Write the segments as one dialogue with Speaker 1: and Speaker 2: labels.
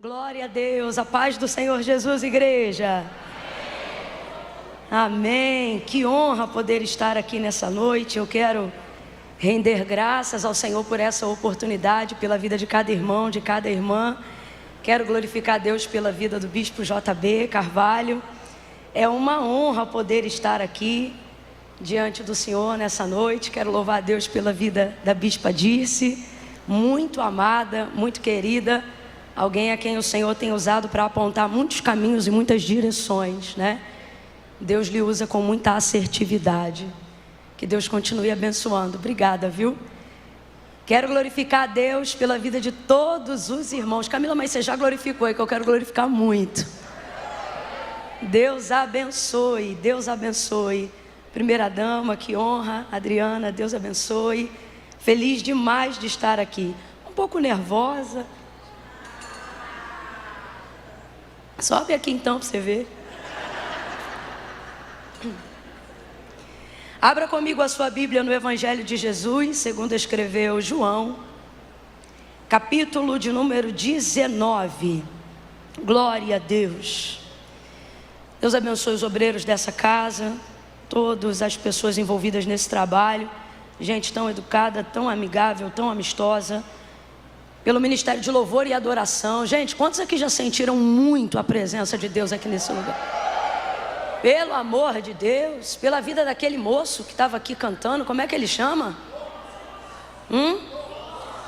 Speaker 1: Glória a Deus, a paz do Senhor Jesus, igreja. Amém. Que honra poder estar aqui nessa noite. Eu quero render graças ao Senhor por essa oportunidade, pela vida de cada irmão, de cada irmã. Quero glorificar a Deus pela vida do bispo JB Carvalho. É uma honra poder estar aqui diante do Senhor nessa noite. Quero louvar a Deus pela vida da bispa Dirce, muito amada, muito querida. Alguém a quem o Senhor tem usado para apontar muitos caminhos e muitas direções, né? Deus lhe usa com muita assertividade. Que Deus continue abençoando. Obrigada, viu? Quero glorificar a Deus pela vida de todos os irmãos. Camila, mas você já glorificou, é que eu quero glorificar muito. Deus abençoe, Deus abençoe. Primeira dama, que honra. Adriana, Deus abençoe. Feliz demais de estar aqui. Um pouco nervosa. Sobe aqui então para você ver. Abra comigo a sua Bíblia no Evangelho de Jesus, segundo escreveu João, capítulo de número 19. Glória a Deus. Deus abençoe os obreiros dessa casa, todas as pessoas envolvidas nesse trabalho, gente tão educada, tão amigável, tão amistosa, pelo Ministério de Louvor e Adoração. Gente, quantos aqui já sentiram muito a presença de Deus aqui nesse lugar? Pelo amor de Deus, pela vida daquele moço que estava aqui cantando, como é que ele chama?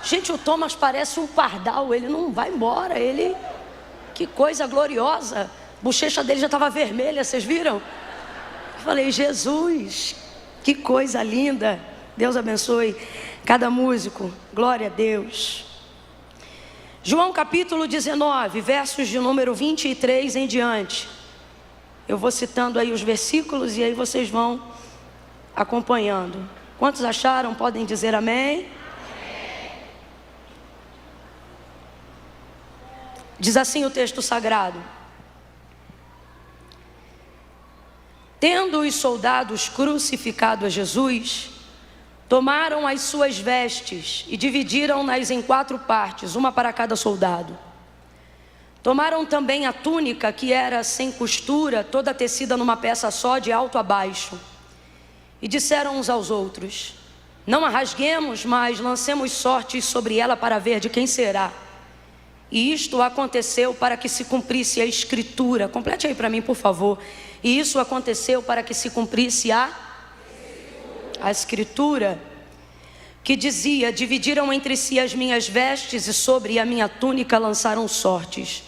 Speaker 1: Gente, o Thomas parece um pardal, ele não vai embora, ele... Que coisa gloriosa, a bochecha dele já estava vermelha, vocês viram? Eu falei, Jesus, que coisa linda. Deus abençoe cada músico, glória a Deus. João capítulo 19, versos de número 23 em diante. Eu vou citando aí os versículos e aí vocês vão acompanhando. Quantos acharam? Podem dizer amém? Amém. Diz assim o texto sagrado: tendo os soldados crucificado a Jesus, tomaram as suas vestes e dividiram-nas em 4 partes, uma para cada soldado. Tomaram também a túnica, que era sem costura, toda tecida numa peça só, de alto a baixo. E disseram uns aos outros: não a rasguemos, mas lancemos sortes sobre ela para ver de quem será. E isto aconteceu para que se cumprisse a escritura. Complete aí para mim, por favor. E isso aconteceu para que se cumprisse a escritura, que dizia: dividiram entre si as minhas vestes e sobre a minha túnica lançaram sortes.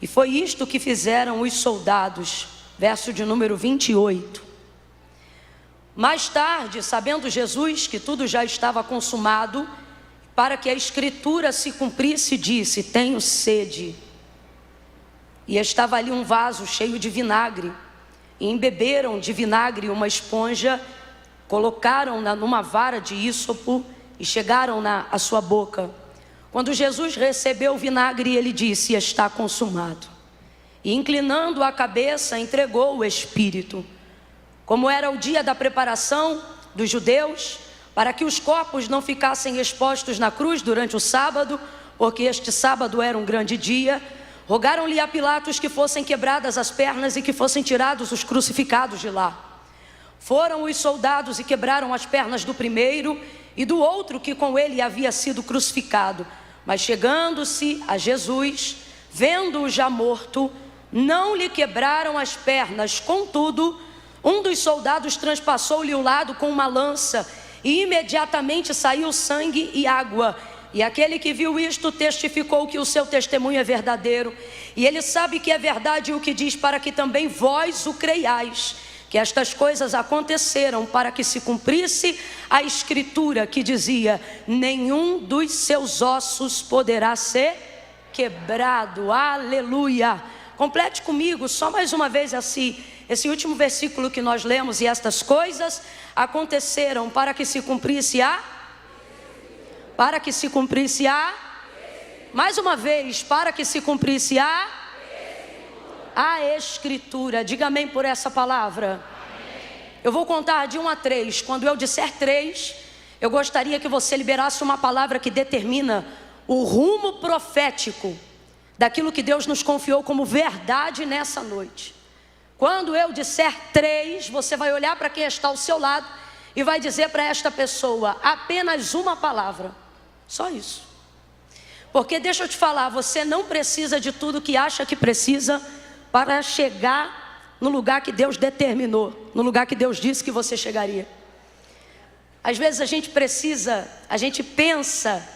Speaker 1: E foi isto que fizeram os soldados. Verso de número 28. Mais tarde, sabendo Jesus que tudo já estava consumado, para que a escritura se cumprisse, disse: tenho sede. E estava ali um vaso cheio de vinagre, e embeberam de vinagre uma esponja, colocaram-na numa vara de ísopo e chegaram-na à sua boca. Quando Jesus recebeu o vinagre, ele disse: está consumado. E inclinando a cabeça, entregou o Espírito. Como era o dia da preparação dos judeus, para que os corpos não ficassem expostos na cruz durante o sábado, porque este sábado era um grande dia, rogaram-lhe a Pilatos que fossem quebradas as pernas e que fossem tirados os crucificados de lá. Foram os soldados e quebraram as pernas do primeiro e do outro que com ele havia sido crucificado. Mas chegando-se a Jesus, vendo-o já morto, não lhe quebraram as pernas. Contudo, um dos soldados transpassou-lhe o lado com uma lança, e imediatamente saiu sangue e água. E aquele que viu isto testificou que o seu testemunho é verdadeiro, e ele sabe que é verdade o que diz, para que também vós o creiais, que estas coisas aconteceram para que se cumprisse a escritura que dizia: nenhum dos seus ossos poderá ser quebrado. Aleluia. Complete comigo só mais uma vez esse último versículo que nós lemos: e estas coisas aconteceram para que se cumprisse mais uma vez, para que se cumprisse a escritura. Diga amém por essa palavra. Amém. Eu vou contar de 1 a 3. Quando eu disser 3, eu gostaria que você liberasse uma palavra que determina o rumo profético daquilo que Deus nos confiou como verdade nessa noite. Quando eu disser 3, você vai olhar para quem está ao seu lado e vai dizer para esta pessoa apenas uma palavra, só isso. Porque deixa eu te falar, você não precisa de tudo que acha que precisa para chegar no lugar que Deus determinou, no lugar que Deus disse que você chegaria. Às vezes a gente pensa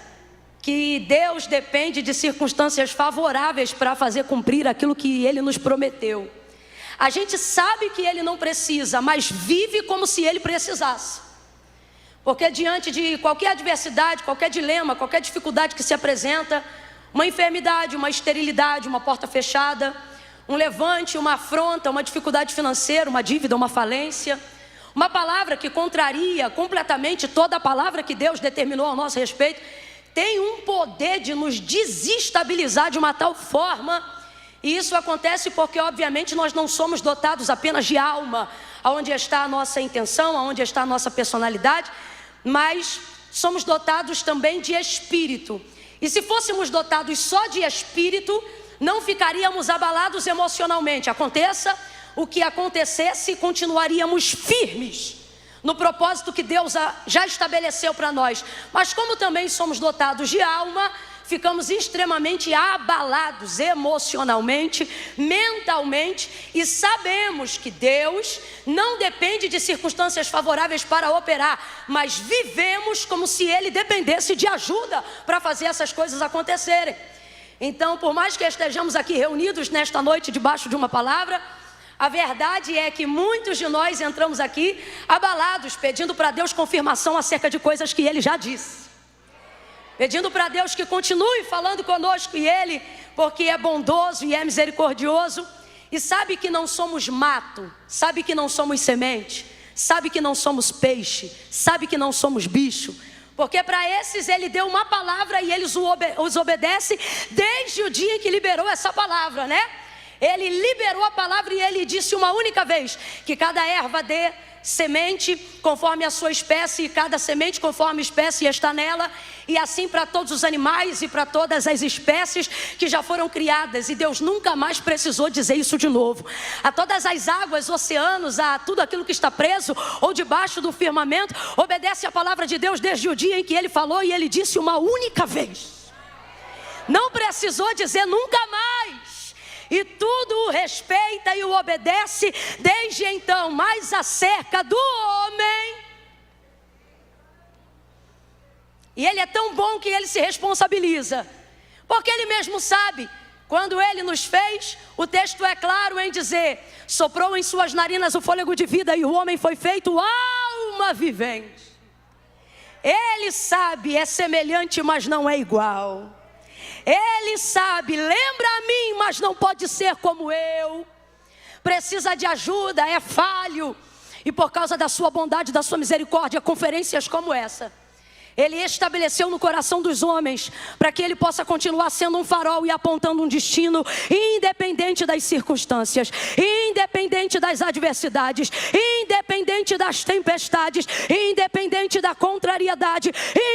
Speaker 1: que Deus depende de circunstâncias favoráveis para fazer cumprir aquilo que Ele nos prometeu. A gente sabe que Ele não precisa, mas vive como se Ele precisasse. Porque diante de qualquer adversidade, qualquer dilema, qualquer dificuldade que se apresenta, uma enfermidade, uma esterilidade, uma porta fechada, um levante, uma afronta, uma dificuldade financeira, uma dívida, uma falência, uma palavra que contraria completamente toda a palavra que Deus determinou ao nosso respeito, tem um poder de nos desestabilizar de uma tal forma. E isso acontece porque obviamente nós não somos dotados apenas de alma, aonde está a nossa intenção, aonde está a nossa personalidade, mas somos dotados também de espírito. E se fôssemos dotados só de espírito, não ficaríamos abalados emocionalmente. Aconteça o que acontecesse, continuaríamos firmes no propósito que Deus já estabeleceu para nós. Mas como também somos dotados de alma, ficamos extremamente abalados emocionalmente, mentalmente, e sabemos que Deus não depende de circunstâncias favoráveis para operar, mas vivemos como se Ele dependesse de ajuda para fazer essas coisas acontecerem. Então, por mais que estejamos aqui reunidos nesta noite debaixo de uma palavra, a verdade é que muitos de nós entramos aqui abalados, pedindo para Deus confirmação acerca de coisas que Ele já disse, pedindo para Deus que continue falando conosco, e Ele, porque é bondoso e é misericordioso, e sabe que não somos mato, sabe que não somos semente, sabe que não somos peixe, sabe que não somos bicho, porque para esses Ele deu uma palavra e eles os obedecem desde o dia em que liberou essa palavra, né? Ele liberou a palavra e Ele disse uma única vez que cada erva dê semente conforme a sua espécie, e cada semente conforme a espécie está nela, e assim para todos os animais e para todas as espécies que já foram criadas. E Deus nunca mais precisou dizer isso de novo. A todas as águas, oceanos, a tudo aquilo que está preso ou debaixo do firmamento, obedece a palavra de Deus desde o dia em que Ele falou, e Ele disse uma única vez. Não precisou dizer nunca mais. E tudo o respeita e o obedece desde então. Mas acerca do homem, e Ele é tão bom que Ele se responsabiliza, porque Ele mesmo sabe. Quando Ele nos fez, o texto é claro em dizer: soprou em suas narinas o fôlego de vida, e o homem foi feito alma vivente. Ele sabe, é semelhante, mas não é igual. Ele sabe, lembra a mim, mas não pode ser como eu. Precisa de ajuda, é falho. E por causa da sua bondade, da sua misericórdia, conferências como essa, Ele estabeleceu no coração dos homens, para que Ele possa continuar sendo um farol e apontando um destino, independente das circunstâncias, independente das adversidades, independente das tempestades, independente da contrariedade,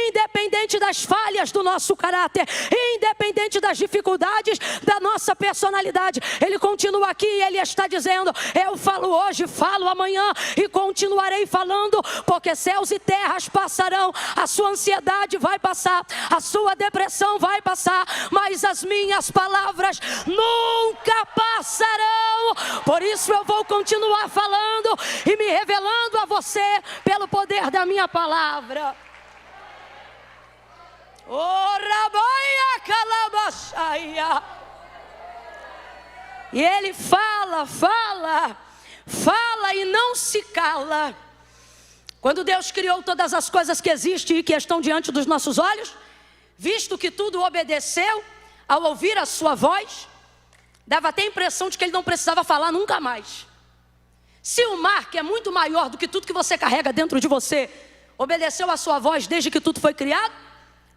Speaker 1: independente das falhas do nosso caráter, independente das dificuldades da nossa personalidade. Ele continua aqui e Ele está dizendo: eu falo hoje, falo amanhã e continuarei falando, porque céus e terras passarão, a sua ansiedade vai passar, a sua depressão vai passar, mas as minhas palavras nunca passarão. Por isso eu vou continuar falando e me revelando a você pelo poder da minha palavra. E Ele fala e não se cala. Quando Deus criou todas as coisas que existem e que estão diante dos nossos olhos, visto que tudo obedeceu ao ouvir a sua voz, dava até a impressão de que Ele não precisava falar nunca mais. Se o mar, que é muito maior do que tudo que você carrega dentro de você, obedeceu a sua voz desde que tudo foi criado,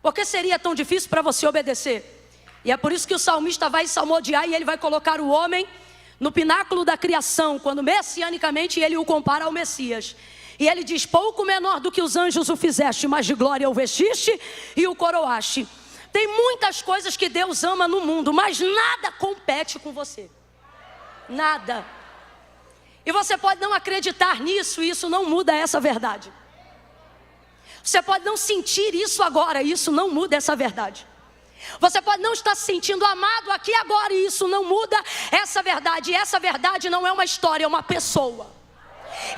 Speaker 1: por que seria tão difícil para você obedecer? E é por isso que o salmista vai salmodiar e ele vai colocar o homem no pináculo da criação, quando messianicamente ele o compara ao Messias. E ele diz: pouco menor do que os anjos o fizeste, mas de glória o vestiste e o coroaste. Tem muitas coisas que Deus ama no mundo, mas nada compete com você. Nada. E você pode não acreditar nisso, e isso não muda essa verdade. Você pode não sentir isso agora, e isso não muda essa verdade. Você pode não estar se sentindo amado aqui agora, e isso não muda essa verdade. E essa verdade não é uma história, é uma pessoa.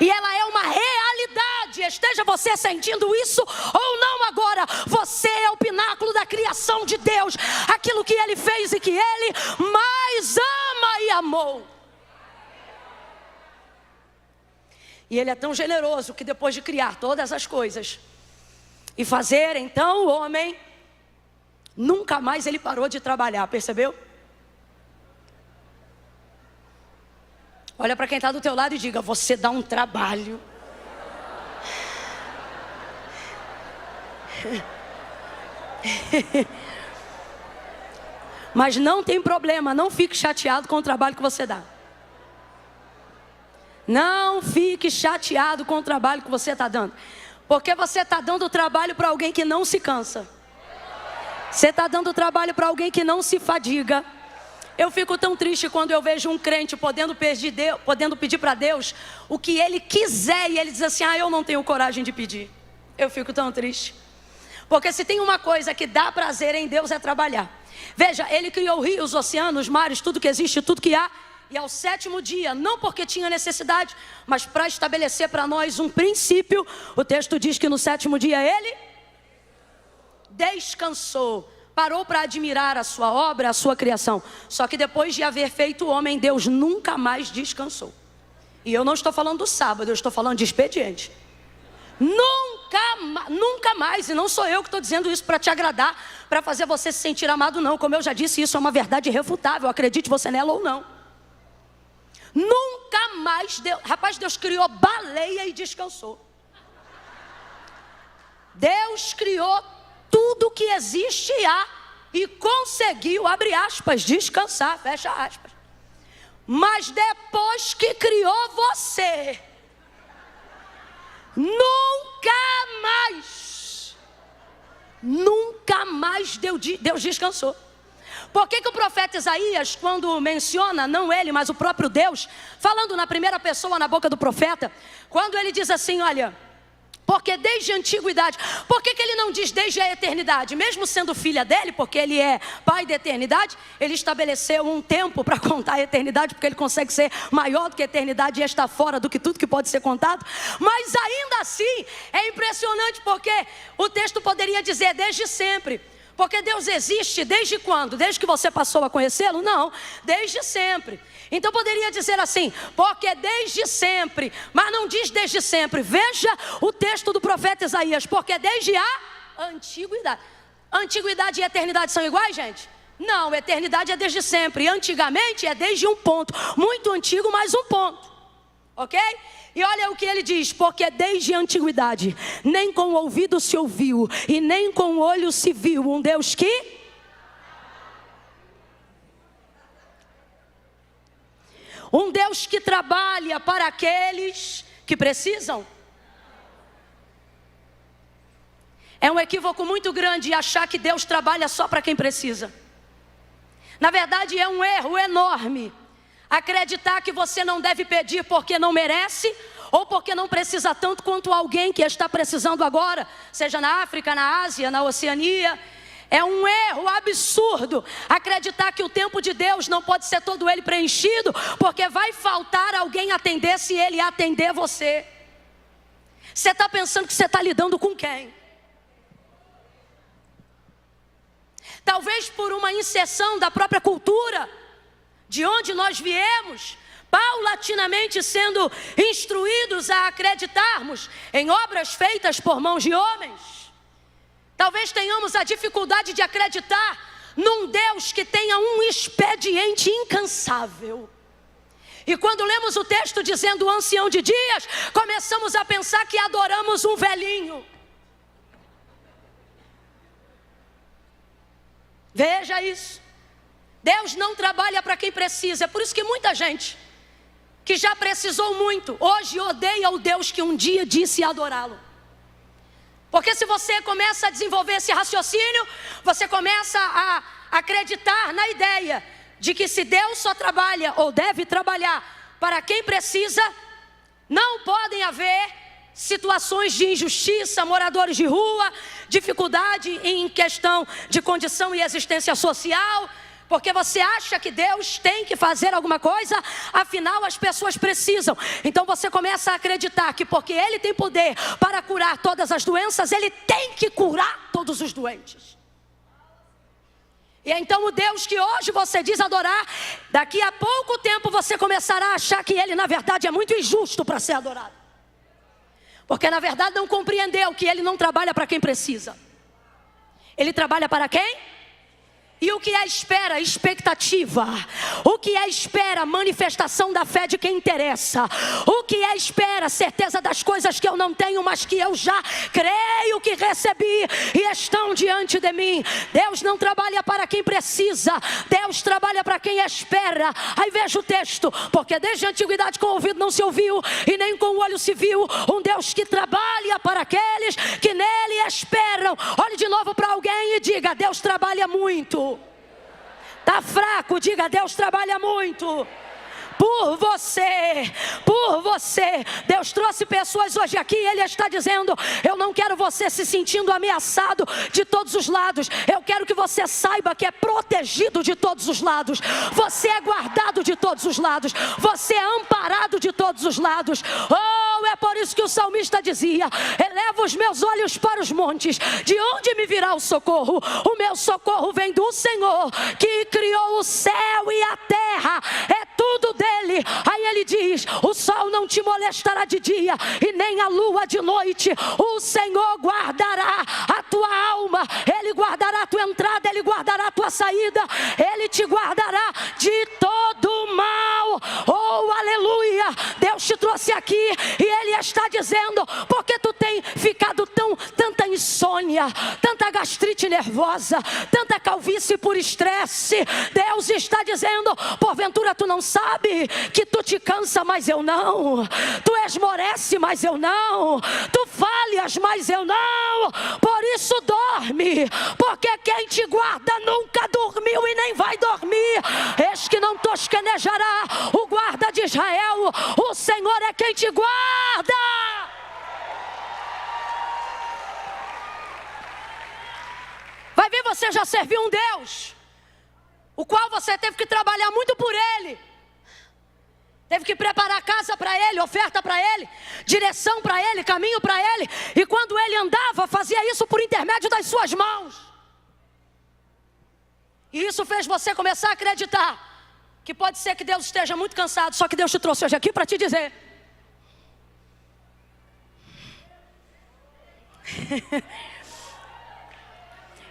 Speaker 1: E ela é uma realidade. Esteja você sentindo isso ou não agora, você é o pináculo da criação de Deus. Aquilo que Ele fez e que Ele mais ama e amou. E Ele é tão generoso que depois de criar todas as coisas e fazer então o homem, nunca mais Ele parou de trabalhar, percebeu? Olha para quem está do teu lado e diga: você dá um trabalho. Mas não tem problema, não fique chateado com o trabalho que você dá. Não fique chateado com o trabalho que você está dando. Porque você está dando trabalho para alguém que não se cansa. Você está dando trabalho para alguém que não se fadiga. Eu fico tão triste quando eu vejo um crente podendo pedir para Deus o que ele quiser, e ele diz assim: eu não tenho coragem de pedir. Eu fico tão triste. Porque se tem uma coisa que dá prazer em Deus é trabalhar. Veja, Ele criou rios, oceanos, mares, tudo que existe, tudo que há. E ao 7º dia, não porque tinha necessidade, mas para estabelecer para nós um princípio, o texto diz que no 7º dia Ele descansou. Parou para admirar a sua obra, a sua criação. Só que depois de haver feito o homem, Deus nunca mais descansou. E eu não estou falando do sábado, eu estou falando de expediente. Nunca mais. E não sou eu que estou dizendo isso para te agradar, para fazer você se sentir amado, não. Como eu já disse, isso é uma verdade irrefutável, acredite você nela ou não. Nunca mais Deus... Rapaz, Deus criou baleia e descansou. Deus criou tudo que existe e há, e conseguiu, abre aspas, descansar, fecha aspas. Mas depois que criou você, nunca mais Deus descansou. Por que o profeta Isaías, quando menciona, não ele, mas o próprio Deus, falando na primeira pessoa na boca do profeta, quando ele diz assim, olha... Porque desde a antiguidade, por que ele não diz desde a eternidade? Mesmo sendo filha dele, porque ele é pai da eternidade, ele estabeleceu um tempo para contar a eternidade, porque ele consegue ser maior do que a eternidade e está fora do que tudo que pode ser contado. Mas ainda assim, é impressionante porque o texto poderia dizer desde sempre. Porque Deus existe desde quando? Desde que você passou a conhecê-lo? Não, desde sempre. Então poderia dizer assim, porque desde sempre, mas não diz desde sempre. Veja o texto do profeta Isaías, porque desde a antiguidade. Antiguidade e eternidade são iguais, gente? Não, eternidade é desde sempre. Antigamente é desde um ponto, muito antigo, mais um ponto. Ok? E olha o que ele diz, porque desde a antiguidade, nem com o ouvido se ouviu, e nem com o olho se viu, um Deus que... Um Deus que trabalha para aqueles que precisam. É um equívoco muito grande achar que Deus trabalha só para quem precisa. Na verdade é um erro enorme acreditar que você não deve pedir porque não merece, ou porque não precisa tanto quanto alguém que está precisando agora, seja na África, na Ásia, na Oceania. É um erro absurdo acreditar que o tempo de Deus não pode ser todo ele preenchido, porque vai faltar alguém atender se ele atender você. Você está pensando que você está lidando com quem? Talvez por uma inserção da própria cultura, de onde nós viemos, paulatinamente sendo instruídos a acreditarmos em obras feitas por mãos de homens. Talvez tenhamos a dificuldade de acreditar num Deus que tenha um expediente incansável. E quando lemos o texto dizendo o ancião de dias, começamos a pensar que adoramos um velhinho. Veja isso. Deus não trabalha para quem precisa. É por isso que muita gente que já precisou muito, hoje odeia o Deus que um dia disse adorá-lo. Porque se você começa a desenvolver esse raciocínio, você começa a acreditar na ideia de que se Deus só trabalha ou deve trabalhar para quem precisa, não podem haver situações de injustiça, moradores de rua, dificuldade em questão de condição e existência social, porque você acha que Deus tem que fazer alguma coisa, afinal as pessoas precisam. Então você começa a acreditar que porque Ele tem poder para curar todas as doenças, Ele tem que curar todos os doentes. E então o Deus que hoje você diz adorar, daqui a pouco tempo você começará a achar que Ele na verdade é muito injusto para ser adorado. Porque na verdade não compreendeu que Ele não trabalha para quem precisa. Ele trabalha para quem? E o que é espera? Expectativa. O que é espera? Manifestação da fé de quem interessa. O que é espera? Certeza das coisas que eu não tenho, mas que eu já creio que recebi e estão diante de mim. Deus não trabalha para quem precisa, Deus trabalha para quem espera. Aí veja o texto: porque desde a antiguidade com o ouvido não se ouviu e nem com o olho se viu um Deus que trabalha para aqueles que nele esperam. Olhe de novo para alguém e diga: Deus trabalha muito. Está fraco, diga: Deus trabalha muito. Por você. Deus trouxe pessoas hoje aqui e Ele está dizendo: eu não quero você se sentindo ameaçado de todos os lados. Eu quero que você saiba que é protegido de todos os lados. Você é guardado de todos os lados. Você é amparado de todos os lados. Oh, é por isso que o salmista dizia: eleva os meus olhos para os montes. De onde me virá o socorro? O meu socorro vem do Senhor, que criou o céu e a terra. É tudo dele. Aí ele diz: o sol não te molestará de dia e nem a lua de noite. O Senhor guardará a tua alma. Ele guardará a tua entrada, Ele guardará a tua saída. Ele te guardará de todo mal. Oh, aleluia. Deus te trouxe aqui e Ele está dizendo: porque tu tem ficado tanta insônia, tanta gastrite nervosa, tanta calvície por estresse. Deus está dizendo: porventura tu não sabe que tu te cansa, mas eu não. Tu esmorece, mas eu não. Tu falhas, mas eu não. Por isso dorme, porque quem te guarda nunca dormiu e nem vai dormir. Eis que não tosquenejará o guarda de Israel. O Senhor é quem te guarda. Vai ver, você já serviu um Deus o qual você teve que trabalhar muito por Ele. Teve que preparar casa para Ele, oferta para Ele, direção para Ele, caminho para Ele. E quando Ele andava, fazia isso por intermédio das suas mãos. E isso fez você começar a acreditar que pode ser que Deus esteja muito cansado. Só que Deus te trouxe hoje aqui para te dizer: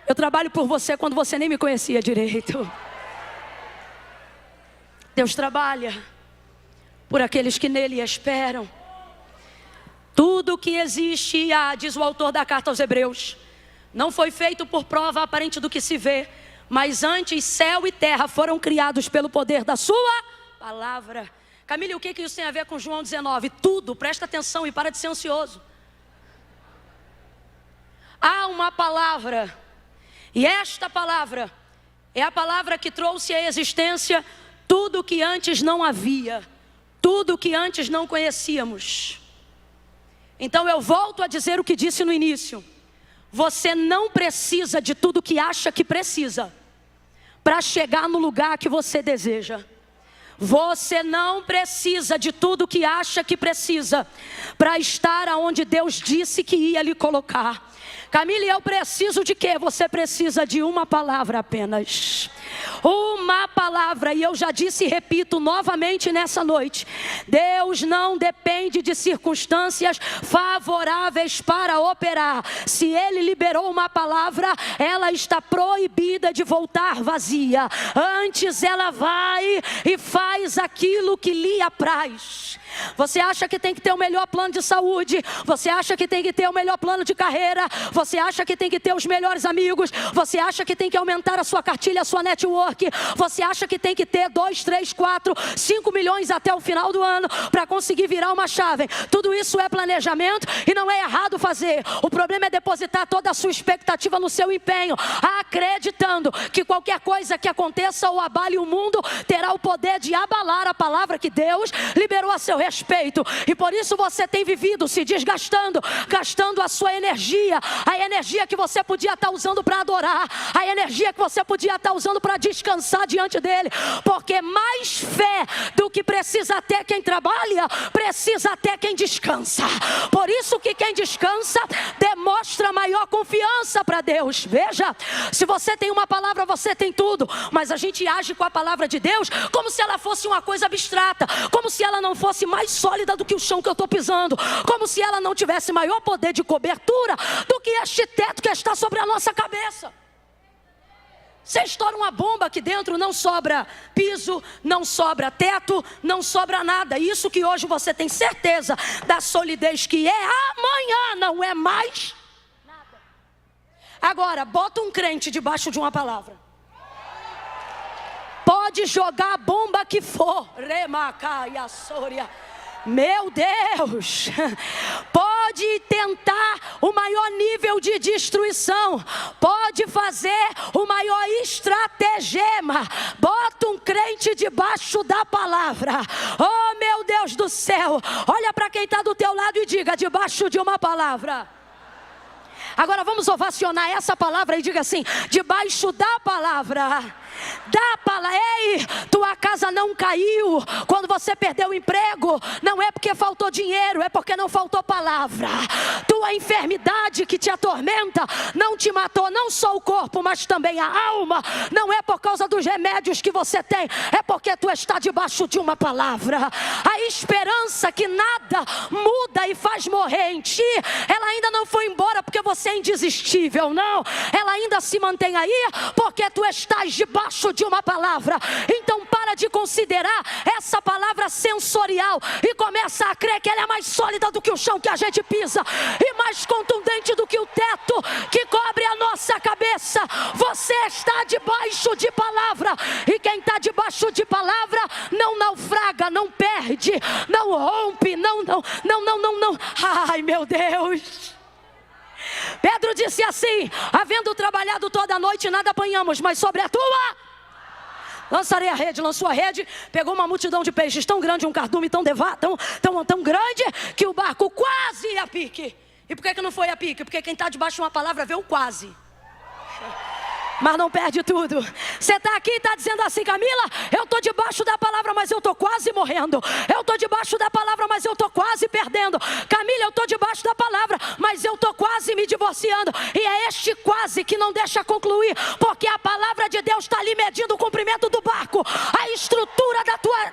Speaker 1: eu trabalho por você quando você nem me conhecia direito. Deus trabalha por aqueles que nele esperam. Tudo que existe e há, diz o autor da carta aos Hebreus, não foi feito por prova aparente do que se vê, mas antes céu e terra foram criados pelo poder da sua palavra. Camille, o que isso tem a ver com João 19? Tudo, presta atenção e para de ser ansioso. Há uma palavra, e esta palavra é a palavra que trouxe à existência tudo que antes não havia, tudo que antes não conhecíamos. Então eu volto a dizer o que disse no início: você não precisa de tudo que acha que precisa para chegar no lugar que você deseja. Você não precisa de tudo que acha que precisa para estar aonde Deus disse que ia lhe colocar. Camille, eu preciso de quê? Você precisa de uma palavra apenas. Uma palavra. E eu já disse e repito novamente nessa noite: Deus não depende de circunstâncias favoráveis para operar. Se Ele liberou uma palavra, ela está proibida de voltar vazia. Antes ela vai e faz aquilo que lhe apraz. Você acha que tem que ter o melhor plano de saúde, você acha que tem que ter o melhor plano de carreira, você acha que tem que ter os melhores amigos, você acha que tem que aumentar a sua cartilha, a sua network, você acha que tem que ter 2, 3, 4, 5 milhões até o final do ano para conseguir virar uma chave. Tudo isso é planejamento e não é errado fazer. O problema é depositar toda a sua expectativa no seu empenho, acreditando que qualquer coisa que aconteça ou abale o mundo terá o poder de abalar a palavra que Deus liberou a seu respeito. E por isso você tem vivido se desgastando, gastando a sua energia, a energia que você podia estar usando para adorar, a energia que você podia estar usando para descansar diante dele, porque mais fé do que precisa ter quem trabalha, precisa ter quem descansa. Por isso que quem descansa demonstra maior confiança para Deus. Veja, se você tem uma palavra, você tem tudo, mas a gente age com a palavra de Deus como se ela fosse uma coisa abstrata, como se ela não fosse mais sólida do que o chão que eu estou pisando, como se ela não tivesse maior poder de cobertura do que este teto que está sobre a nossa cabeça. Você estoura uma bomba aqui dentro, não sobra piso, não sobra teto, não sobra nada. Isso que hoje você tem certeza da solidez que é, amanhã não é mais nada. Agora, bota um crente debaixo de uma palavra. Pode jogar a bomba que for. Remacaia, Sória. Meu Deus, pode tentar o maior nível de destruição, pode fazer o maior estratagema, bota um crente debaixo da palavra. Oh meu Deus do céu, olha para quem está do teu lado e diga: debaixo de uma palavra. Agora vamos ovacionar essa palavra e diga assim: debaixo da palavra. Da palavra. Ei, tua casa não caiu quando você perdeu o emprego, não é porque faltou dinheiro, é porque não faltou palavra. Tua enfermidade que te atormenta não te matou, não só o corpo, mas também a alma. Não é por causa dos remédios que você tem, é porque tu está debaixo de uma palavra. A esperança que nada muda e faz morrer em ti, ela ainda não foi embora porque você é indesistível, não. Ela ainda se mantém aí porque tu estás debaixo de uma palavra. Então para de considerar essa palavra sensorial e começa a crer que ela é mais sólida do que o chão que a gente pisa e mais contundente do que o teto que cobre a nossa cabeça. Você está debaixo de palavra, e quem está debaixo de palavra não naufraga, não perde, não rompe, não. Ai meu Deus. Pedro disse assim: havendo trabalhado toda a noite, nada apanhamos, mas sobre a tua lançarei a rede. Lançou a rede, pegou uma multidão de peixes tão grande, um cardume tão grande, que o barco quase ia a pique. E por que não foi a pique? Porque quem está debaixo de uma palavra vê o quase, mas não perde tudo. Você está aqui e está dizendo assim: Camila, eu estou debaixo da palavra, mas eu estou quase morrendo. Eu estou debaixo da palavra, mas eu estou quase perdendo. Camila, eu estou debaixo da palavra, mas eu estou quase me divorciando. E é este quase que não deixa concluir, porque a palavra de Deus está ali medindo o comprimento do barco, a estrutura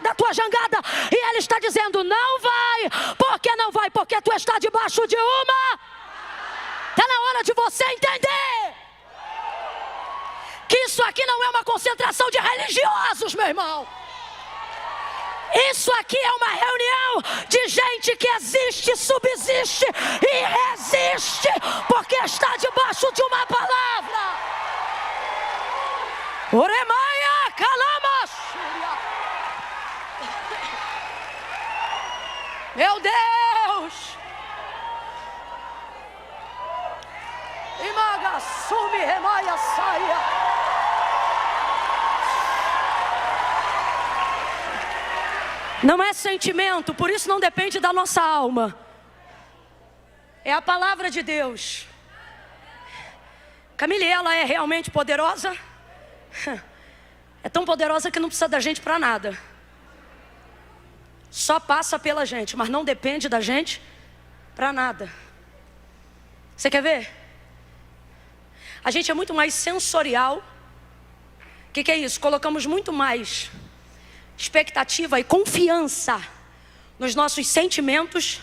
Speaker 1: da tua jangada, e Ele está dizendo: não vai. Por que não vai? Porque tu está debaixo de uma. Está na hora de você entender que isso aqui não é uma concentração de religiosos, meu irmão. Isso aqui é uma reunião de gente que existe, subsiste e resiste, porque está debaixo de uma palavra. Oremaia calama. Meu Deus. Imaga sumi remaia saia. Não é sentimento, por isso não depende da nossa alma. É a palavra de Deus. Camila, ela é realmente poderosa? É tão poderosa que não precisa da gente para nada. Só passa pela gente, mas não depende da gente para nada. Você quer ver? A gente é muito mais sensorial. O que é isso? Colocamos muito mais expectativa e confiança nos nossos sentimentos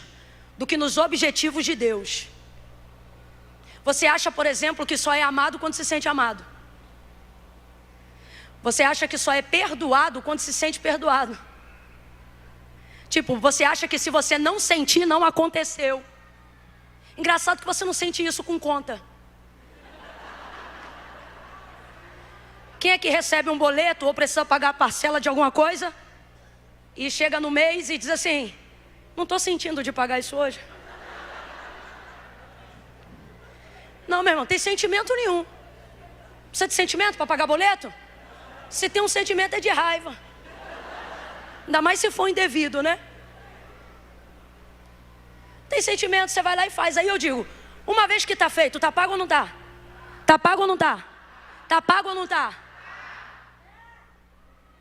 Speaker 1: do que nos objetivos de Deus. Você acha, por exemplo, que só é amado quando se sente amado. Você acha que só é perdoado quando se sente perdoado. Tipo, você acha que se você não sentir, não aconteceu. Engraçado que você não sente isso com conta. Quem é que recebe um boleto ou precisa pagar a parcela de alguma coisa e chega no mês e diz assim: não estou sentindo de pagar isso hoje? Não, meu irmão, tem sentimento nenhum. Precisa de sentimento para pagar boleto? Se tem um sentimento é de raiva. Ainda mais se for indevido, né? Tem sentimento, você vai lá e faz. Aí eu digo, uma vez que está feito, está pago ou não está? Está pago ou não está? Está pago ou não está?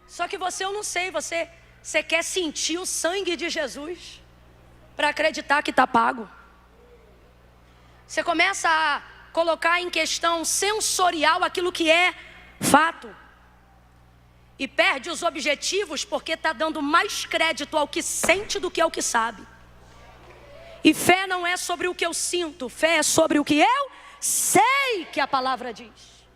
Speaker 1: Só que você, eu não sei, você quer sentir o sangue de Jesus para acreditar que está pago. Você começa a colocar em questão sensorial aquilo que é fato. E perde os objetivos porque está dando mais crédito ao que sente do que ao que sabe. E fé não é sobre o que eu sinto, fé é sobre o que eu sei que a palavra diz.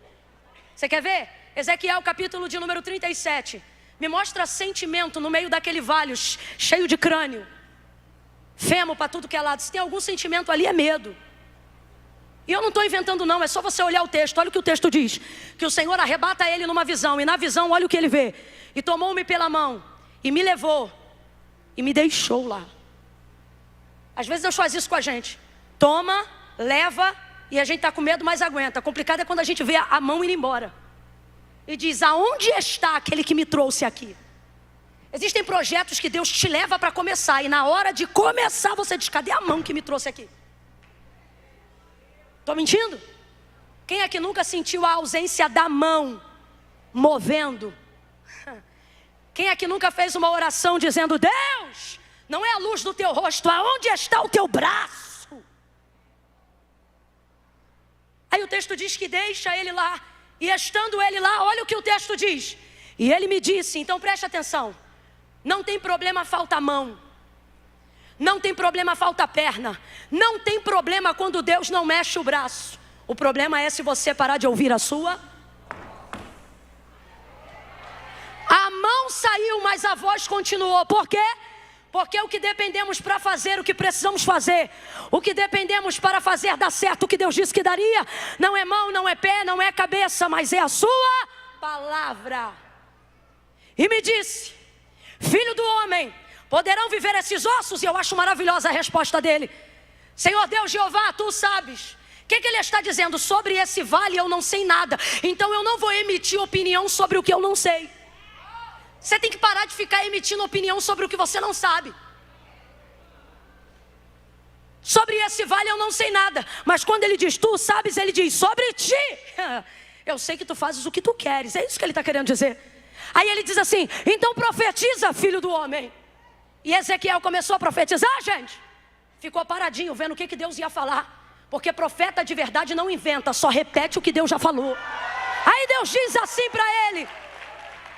Speaker 1: Você quer ver? Ezequiel capítulo de número 37. Me mostra sentimento no meio daquele vale cheio de crânio. Femo para tudo que é lado. Se tem algum sentimento ali é medo. E eu não estou inventando não, é só você olhar o texto. Olha o que o texto diz. Que o Senhor arrebata ele numa visão. E na visão, olha o que ele vê. E tomou-me pela mão. E me levou. E me deixou lá. Às vezes Deus faz isso com a gente. Toma, leva. E a gente está com medo, mas aguenta. Complicado é quando a gente vê a mão ir embora. E diz, aonde está aquele que me trouxe aqui? Existem projetos que Deus te leva para começar. E na hora de começar você diz, cadê a mão que me trouxe aqui? Estou mentindo? Quem é que nunca sentiu a ausência da mão movendo? Quem é que nunca fez uma oração dizendo, Deus, não é a luz do teu rosto, aonde está o teu braço? Aí o texto diz que deixa ele lá. E estando ele lá, olha o que o texto diz. E ele me disse, então preste atenção. Não tem problema falta mão. Não tem problema falta perna. Não tem problema quando Deus não mexe o braço. O problema é se você parar de ouvir a sua. A mão saiu, mas a voz continuou. Por quê? Porque o que dependemos para fazer, o que precisamos fazer, o que dependemos para fazer dar certo, o que Deus disse que daria, não é mão, não é pé, não é cabeça, mas é a sua palavra. E me disse, filho do homem, poderão viver esses ossos? E eu acho maravilhosa a resposta dele. Senhor Deus Jeová, tu sabes. O que ele está dizendo? Sobre esse vale eu não sei nada. Então eu não vou emitir opinião sobre o que eu não sei. Você tem que parar de ficar emitindo opinião sobre o que você não sabe. Sobre esse vale eu não sei nada. Mas quando ele diz, tu sabes, ele diz, sobre ti. Eu sei que tu fazes o que tu queres. É isso que ele está querendo dizer. Aí ele diz assim, então profetiza, filho do homem. E Ezequiel começou a profetizar, gente. Ficou paradinho, vendo o que Deus ia falar. Porque profeta de verdade não inventa, só repete o que Deus já falou. Aí Deus diz assim para ele,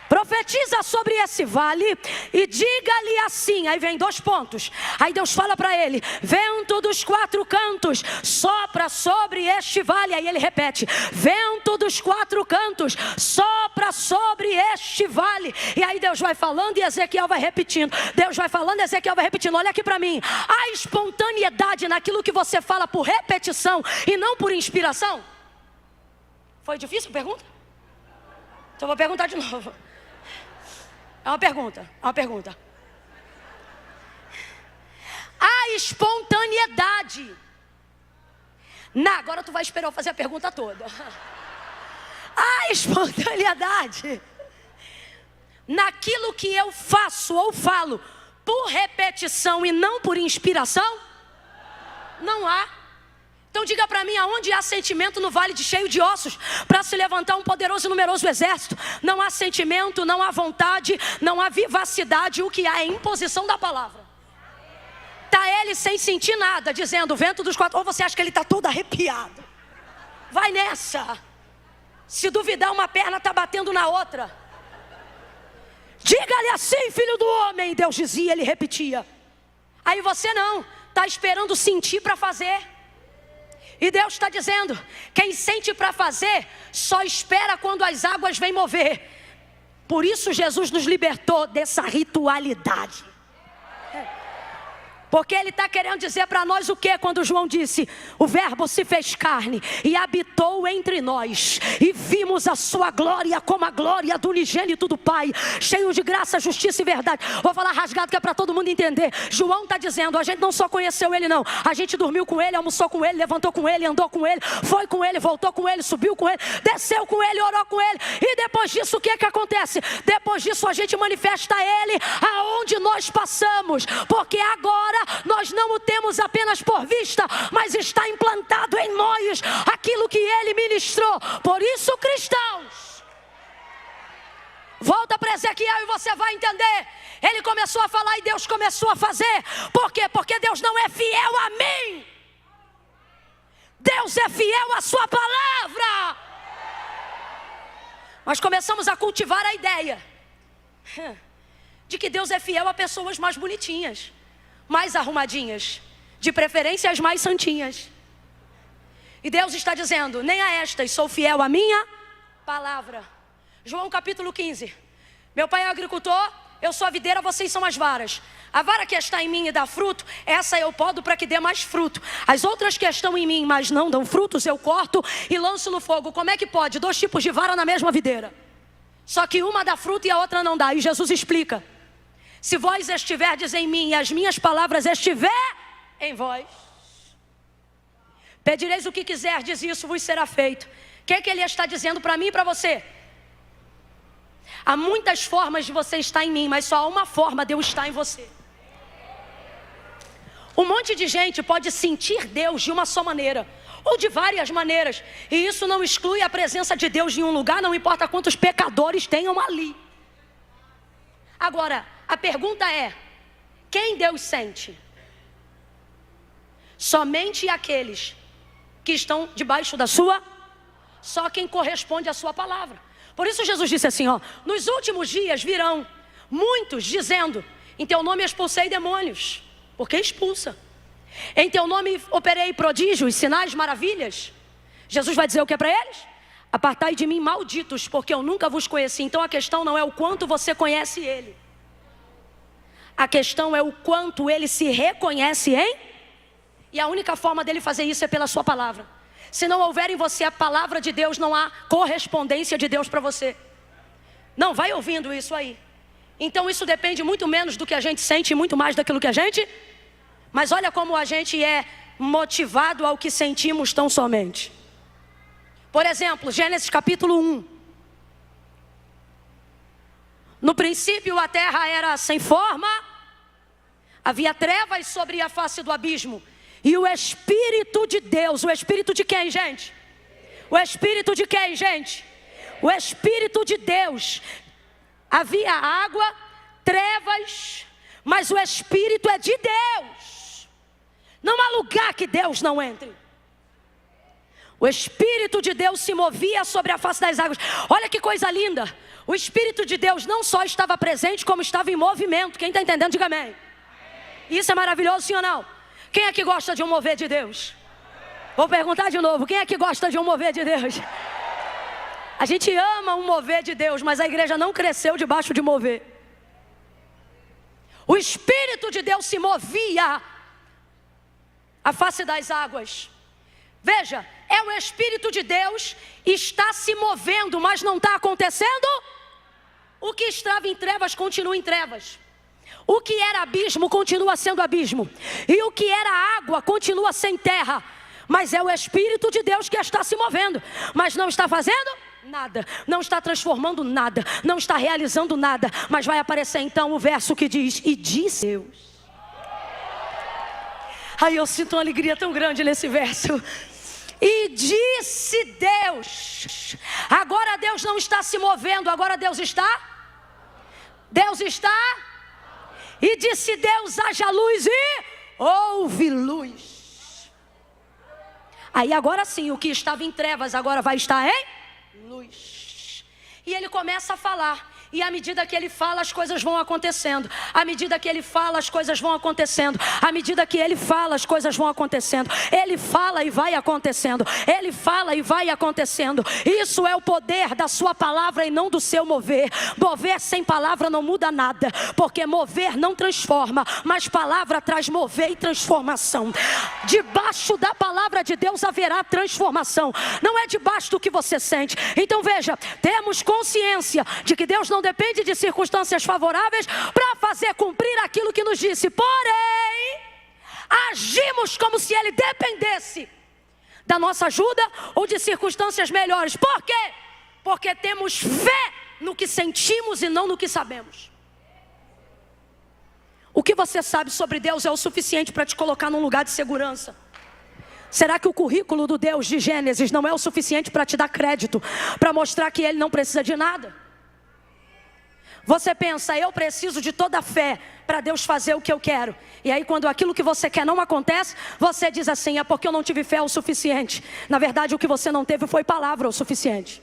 Speaker 1: profetiza sobre esse vale e diga-lhe assim. Aí vem 2 pontos. Aí Deus fala para ele, vento dos 4 cantos sopra sobre este vale. Aí ele repete, vento dos 4 cantos sopra sobre este vale. E aí Deus vai falando e Ezequiel vai repetindo. Deus vai falando e Ezequiel vai repetindo. Olha aqui para mim, há espontaneidade naquilo que você fala por repetição e não por inspiração? Foi difícil a pergunta? Então eu vou perguntar de novo. É uma pergunta. A espontaneidade. Agora tu vai esperar eu fazer a pergunta toda. A espontaneidade. Naquilo que eu faço ou falo por repetição e não por inspiração? Não há. Então diga para mim, aonde há sentimento no vale cheio de ossos para se levantar um poderoso e numeroso exército? Não há sentimento, não há vontade, não há vivacidade. O que há é imposição da palavra. Está ele sem sentir nada, dizendo vento dos 4. Ou você acha que ele está todo arrepiado? Vai nessa. Se duvidar, uma perna está batendo na outra. Diga-lhe assim, filho do homem. Deus dizia, ele repetia. Aí você não, está esperando sentir para fazer. E Deus está dizendo, quem sente para fazer, só espera quando as águas vêm mover. Por isso Jesus nos libertou dessa ritualidade. Porque ele está querendo dizer para nós o que quando João disse: o verbo se fez carne e habitou entre nós, e vimos a sua glória como a glória do unigênito do Pai, cheio de graça, justiça e verdade. Vou falar rasgado que é para todo mundo entender. João está dizendo: a gente não só conheceu ele não, a gente dormiu com ele, almoçou com ele, levantou com ele, andou com ele, foi com ele, voltou com ele, subiu com ele, desceu com ele, orou com ele. E depois disso o que acontece? Depois disso a gente manifesta ele aonde nós passamos, porque agora nós não o temos apenas por vista, mas está implantado em nós aquilo que ele ministrou. Por isso, cristãos, volta para Ezequiel e você vai entender. Ele começou a falar e Deus começou a fazer. Por quê? Porque Deus não é fiel a mim, Deus é fiel à sua palavra. Nós começamos a cultivar a ideia de que Deus é fiel a pessoas mais bonitinhas, mais arrumadinhas, de preferência as mais santinhas. E Deus está dizendo: nem a estas sou fiel à minha palavra. João capítulo 15. Meu pai é agricultor, eu sou a videira, vocês são as varas. A vara que está em mim e dá fruto, essa eu podo para que dê mais fruto. As outras que estão em mim, mas não dão frutos, eu corto e lanço no fogo. Como é que pode? 2 tipos de vara na mesma videira, só que uma dá fruto e a outra não dá. E Jesus explica: se vós estiverdes em mim e as minhas palavras estiver em vós, pedireis o que quiserdes e isso vos será feito. O que é que ele está dizendo para mim e para você? Há muitas formas de você estar em mim, mas só há uma forma de eu estar em você. Um monte de gente pode sentir Deus de uma só maneira, ou de várias maneiras, e isso não exclui a presença de Deus em um lugar, não importa quantos pecadores tenham ali. Agora, a pergunta é: quem Deus sente? Somente aqueles que estão debaixo da sua, só quem corresponde à sua palavra. Por isso Jesus disse assim, nos últimos dias virão muitos dizendo: em teu nome expulsei demônios, porque expulsa. Em teu nome operei prodígios, sinais, maravilhas. Jesus vai dizer o que é para eles? Apartai de mim, malditos, porque eu nunca vos conheci. Então a questão não é o quanto você conhece ele, a questão é o quanto ele se reconhece em. E a única forma dele fazer isso é pela sua palavra. Se não houver em você a palavra de Deus, não há correspondência de Deus para você. Não, vai ouvindo isso aí. Então isso depende muito menos do que a gente sente, muito mais daquilo que a gente. Mas olha como a gente é motivado ao que sentimos tão somente. Por exemplo, Gênesis capítulo 1. No princípio a terra era sem forma, havia trevas sobre a face do abismo, e o Espírito de Deus, o Espírito de quem, gente? O Espírito de quem, gente? O Espírito de Deus. Havia água, trevas, mas o Espírito é de Deus. Não há lugar que Deus não entre. O Espírito de Deus se movia sobre a face das águas. Olha que coisa linda. O Espírito de Deus não só estava presente, como estava em movimento. Quem está entendendo, diga amém. Isso é maravilhoso, sim ou não? Quem é que gosta de um mover de Deus? Vou perguntar de novo, quem é que gosta de um mover de Deus? A gente ama um mover de Deus, mas a igreja não cresceu debaixo de mover. O Espírito de Deus se movia à face das águas. Veja, é o Espírito de Deus, está se movendo, mas não está acontecendo. O que estava em trevas continua em trevas. O que era abismo continua sendo abismo. E o que era água continua sem terra. Mas é o Espírito de Deus que está se movendo, mas não está fazendo nada, não está transformando nada, não está realizando nada. Mas vai aparecer então o verso que diz: e disse Deus. Aí eu sinto uma alegria tão grande nesse verso. E disse Deus. Agora Deus não está se movendo, agora Deus está. E disse Deus: haja luz, e houve luz. Aí agora sim, o que estava em trevas agora vai estar em luz. E ele começa a falar. E à medida que ele fala, as coisas vão acontecendo. À medida que ele fala, as coisas vão acontecendo. À medida que ele fala, as coisas vão acontecendo. Ele fala e vai acontecendo. Ele fala e vai acontecendo. Isso é o poder da sua palavra e não do seu mover. Mover sem palavra não muda nada, porque mover não transforma, mas palavra traz mover e transformação. Debaixo da palavra de Deus haverá transformação. Não é debaixo do que você sente. Então veja, temos consciência de que Deus não depende de circunstâncias favoráveis para fazer cumprir aquilo que nos disse. Porém, agimos como se Ele dependesse da nossa ajuda ou de circunstâncias melhores. Por quê? Porque temos fé no que sentimos e não no que sabemos. O que você sabe sobre Deus é o suficiente para te colocar num lugar de segurança. Será que o currículo do Deus de Gênesis não é o suficiente para te dar crédito, para mostrar que Ele não precisa de nada? Você pensa, eu preciso de toda a fé para Deus fazer o que eu quero. E aí quando aquilo que você quer não acontece, você diz assim, é porque eu não tive fé o suficiente. Na verdade o que você não teve foi palavra o suficiente.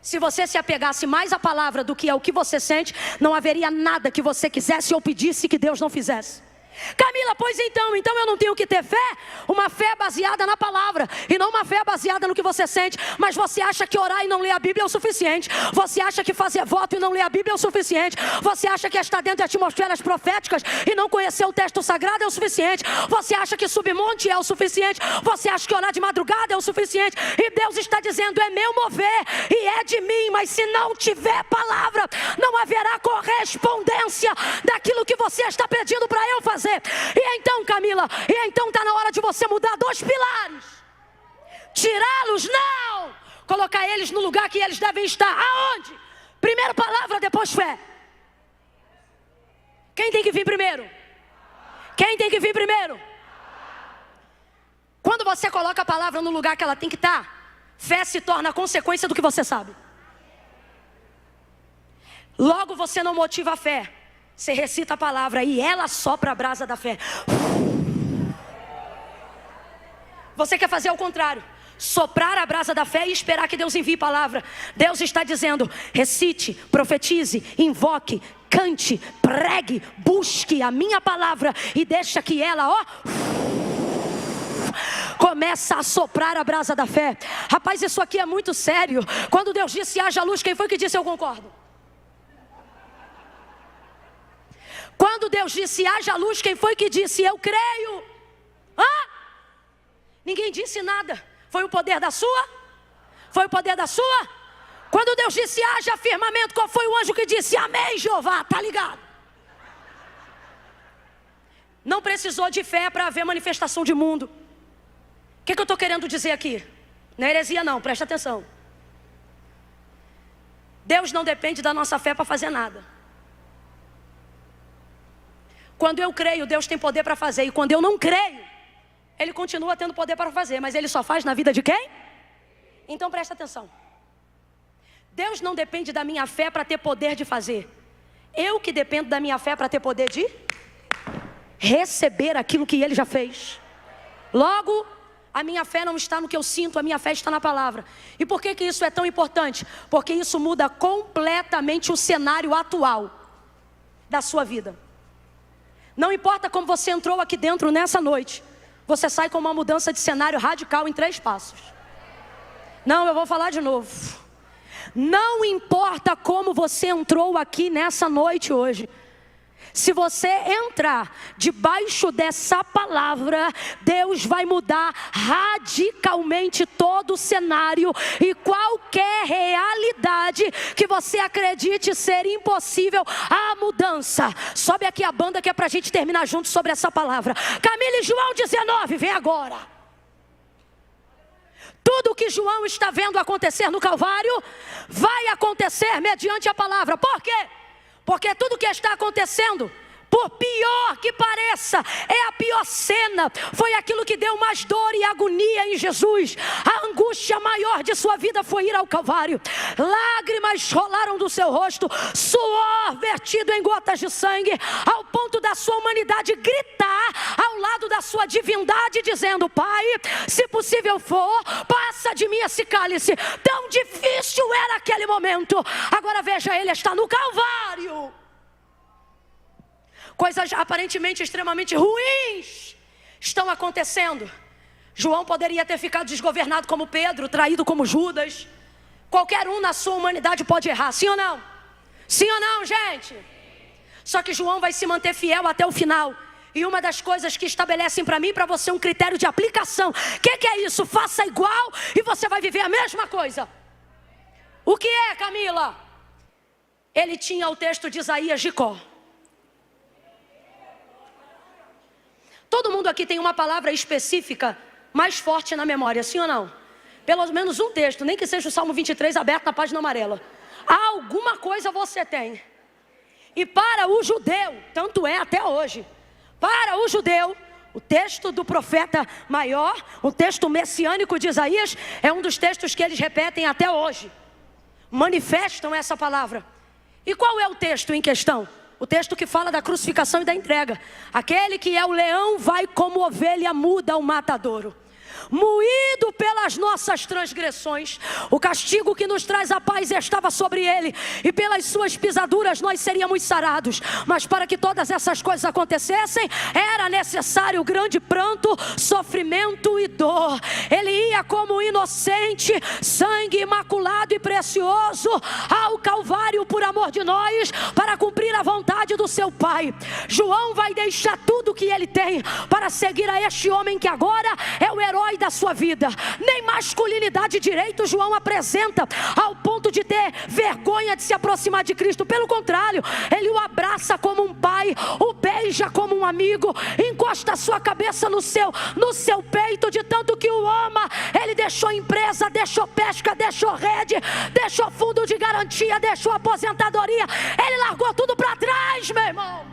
Speaker 1: Se você se apegasse mais à palavra do que ao que você sente, não haveria nada que você quisesse ou pedisse que Deus não fizesse. Camila, pois então eu não tenho que ter fé? Uma fé baseada na palavra e não uma fé baseada no que você sente. Mas você acha que orar e não ler a Bíblia é o suficiente? Você acha que fazer voto e não ler a Bíblia é o suficiente? Você acha que estar dentro de atmosferas proféticas e não conhecer o texto sagrado é o suficiente? Você acha que subir monte é o suficiente? Você acha que orar de madrugada é o suficiente? E Deus está dizendo, é meu mover e é de mim. Mas se não tiver palavra, não haverá correspondência daquilo que você está pedindo para eu fazer. E então, Camila, está na hora de você mudar 2 pilares. Tirá-los, não. Colocar eles no lugar que eles devem estar. Aonde? Primeiro palavra, depois fé. Quem tem que vir primeiro? Quem tem que vir primeiro? Quando você coloca a palavra no lugar que ela tem que estar, fé se torna a consequência do que você sabe. Logo você não motiva a fé. Você recita a palavra e ela sopra a brasa da fé. Você quer fazer o contrário, soprar a brasa da fé e esperar que Deus envie palavra. Deus está dizendo, recite, profetize, invoque, cante, pregue, busque a minha palavra e deixa que ela, começa a soprar a brasa da fé. Rapaz, isso aqui é muito sério. Quando Deus disse haja luz, quem foi que disse eu concordo? Quando Deus disse haja luz, quem foi que disse eu creio? Ninguém disse nada. Foi o poder da sua? Foi o poder da sua? Quando Deus disse haja firmamento, qual foi o anjo que disse amém, Jeová? Tá ligado? Não precisou de fé para haver manifestação de mundo. O que eu estou querendo dizer aqui? Não é heresia não, presta atenção. Deus não depende da nossa fé para fazer nada. Quando eu creio, Deus tem poder para fazer. E quando eu não creio, Ele continua tendo poder para fazer. Mas Ele só faz na vida de quem? Então presta atenção. Deus não depende da minha fé para ter poder de fazer. Eu que dependo da minha fé para ter poder de receber aquilo que Ele já fez. Logo, a minha fé não está no que eu sinto, a minha fé está na palavra. E por que isso é tão importante? Porque isso muda completamente o cenário atual da sua vida. Não importa como você entrou aqui dentro nessa noite, você sai com uma mudança de cenário radical em 3 passos. Não, eu vou falar de novo. Não importa como você entrou aqui nessa noite hoje. Se você entrar debaixo dessa palavra, Deus vai mudar radicalmente todo o cenário e qualquer realidade que você acredite ser impossível a mudança. Sobe aqui a banda que é pra gente terminar junto sobre essa palavra. Camila e João 19, vem agora. Tudo o que João está vendo acontecer no Calvário vai acontecer mediante a palavra. Por quê? Porque tudo que está acontecendo por pior que pareça, é a pior cena, foi aquilo que deu mais dor e agonia em Jesus. A angústia maior de sua vida foi ir ao Calvário. Lágrimas rolaram do seu rosto, suor vertido em gotas de sangue, ao ponto da sua humanidade gritar ao lado da sua divindade, dizendo: Pai, se possível for, passa de mim esse cálice. Tão difícil era aquele momento. Agora veja, ele está no Calvário. Coisas aparentemente extremamente ruins estão acontecendo. João poderia ter ficado desgovernado como Pedro, traído como Judas. Qualquer um na sua humanidade pode errar, sim ou não? Sim ou não, gente? Só que João vai se manter fiel até o final. E uma das coisas que estabelecem para mim e para você um critério de aplicação. O que é isso? Faça igual e você vai viver a mesma coisa. O que é, Camila? Ele tinha o texto de Isaías de cor. Todo mundo aqui tem uma palavra específica mais forte na memória, sim ou não? Pelo menos um texto, nem que seja o Salmo 23 aberto na página amarela. Alguma coisa você tem. E para o judeu, tanto é até hoje, para o judeu, o texto do profeta maior, o texto messiânico de Isaías, é um dos textos que eles repetem até hoje. Manifestam essa palavra. E qual é o texto em questão? O texto que fala da crucificação e da entrega. Aquele que é o leão vai como ovelha muda ao matadouro. Moído pelas nossas transgressões, o castigo que nos traz a paz estava sobre ele, e pelas suas pisaduras nós seríamos sarados. Mas para que todas essas coisas acontecessem, era necessário grande pranto, sofrimento e dor. Ele ia como inocente, sangue imaculado e precioso ao Calvário por amor de nós, para cumprir a vontade do seu Pai. João vai deixar tudo o que ele tem para seguir a este homem que agora é o herói da sua vida. Nem masculinidade direito João apresenta ao ponto de ter vergonha de se aproximar de Cristo. Pelo contrário, ele o abraça como um pai, o beija como um amigo, encosta a sua cabeça no seu peito, de tanto que o ama. Ele deixou empresa, deixou pesca, deixou rede, deixou fundo de garantia, deixou aposentadoria. Ele largou tudo para trás, meu irmão,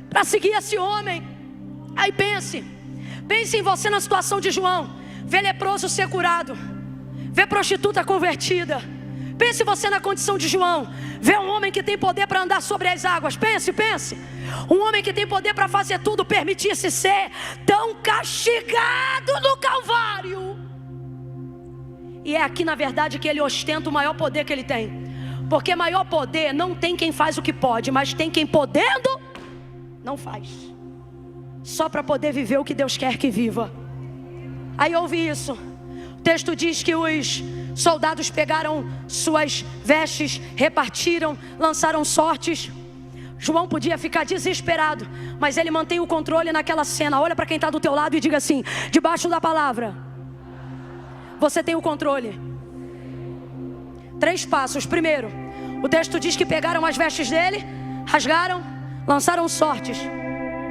Speaker 1: para seguir esse homem. Aí pense em você na situação de João. Vê leproso ser curado, vê prostituta convertida. Pense você na condição de João. Vê um homem que tem poder para andar sobre as águas. Pense. Um homem que tem poder para fazer tudo, permitir-se ser tão castigado no Calvário. E é aqui na verdade que ele ostenta o maior poder que ele tem. Porque maior poder não tem quem faz o que pode, mas tem quem podendo não faz. Só para poder viver o que Deus quer que viva. Aí ouve isso. O texto diz que os soldados pegaram suas vestes, repartiram, lançaram sortes. João podia ficar desesperado, mas ele mantém o controle naquela cena. Olha para quem está do teu lado e diga assim: debaixo da palavra, você tem o controle. 3 passos. Primeiro, o texto diz que pegaram as vestes dele, rasgaram, lançaram sortes.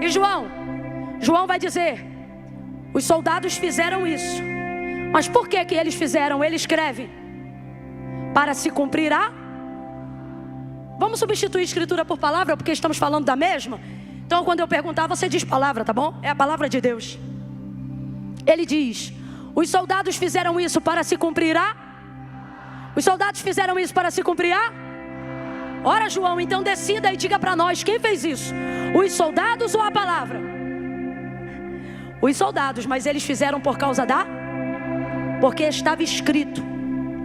Speaker 1: E João vai dizer: os soldados fizeram isso. Mas por que eles fizeram? Ele escreve: para se cumprir a... Vamos substituir escritura por palavra, porque estamos falando da mesma. Então quando eu perguntar, você diz palavra, tá bom? É a palavra de Deus. Ele diz: os soldados fizeram isso para se cumprir a... Os soldados fizeram isso para se cumprir a... Ora, João, então decida e diga para nós, quem fez isso? Os soldados ou a palavra? Os soldados, mas eles fizeram por causa da... Porque estava escrito,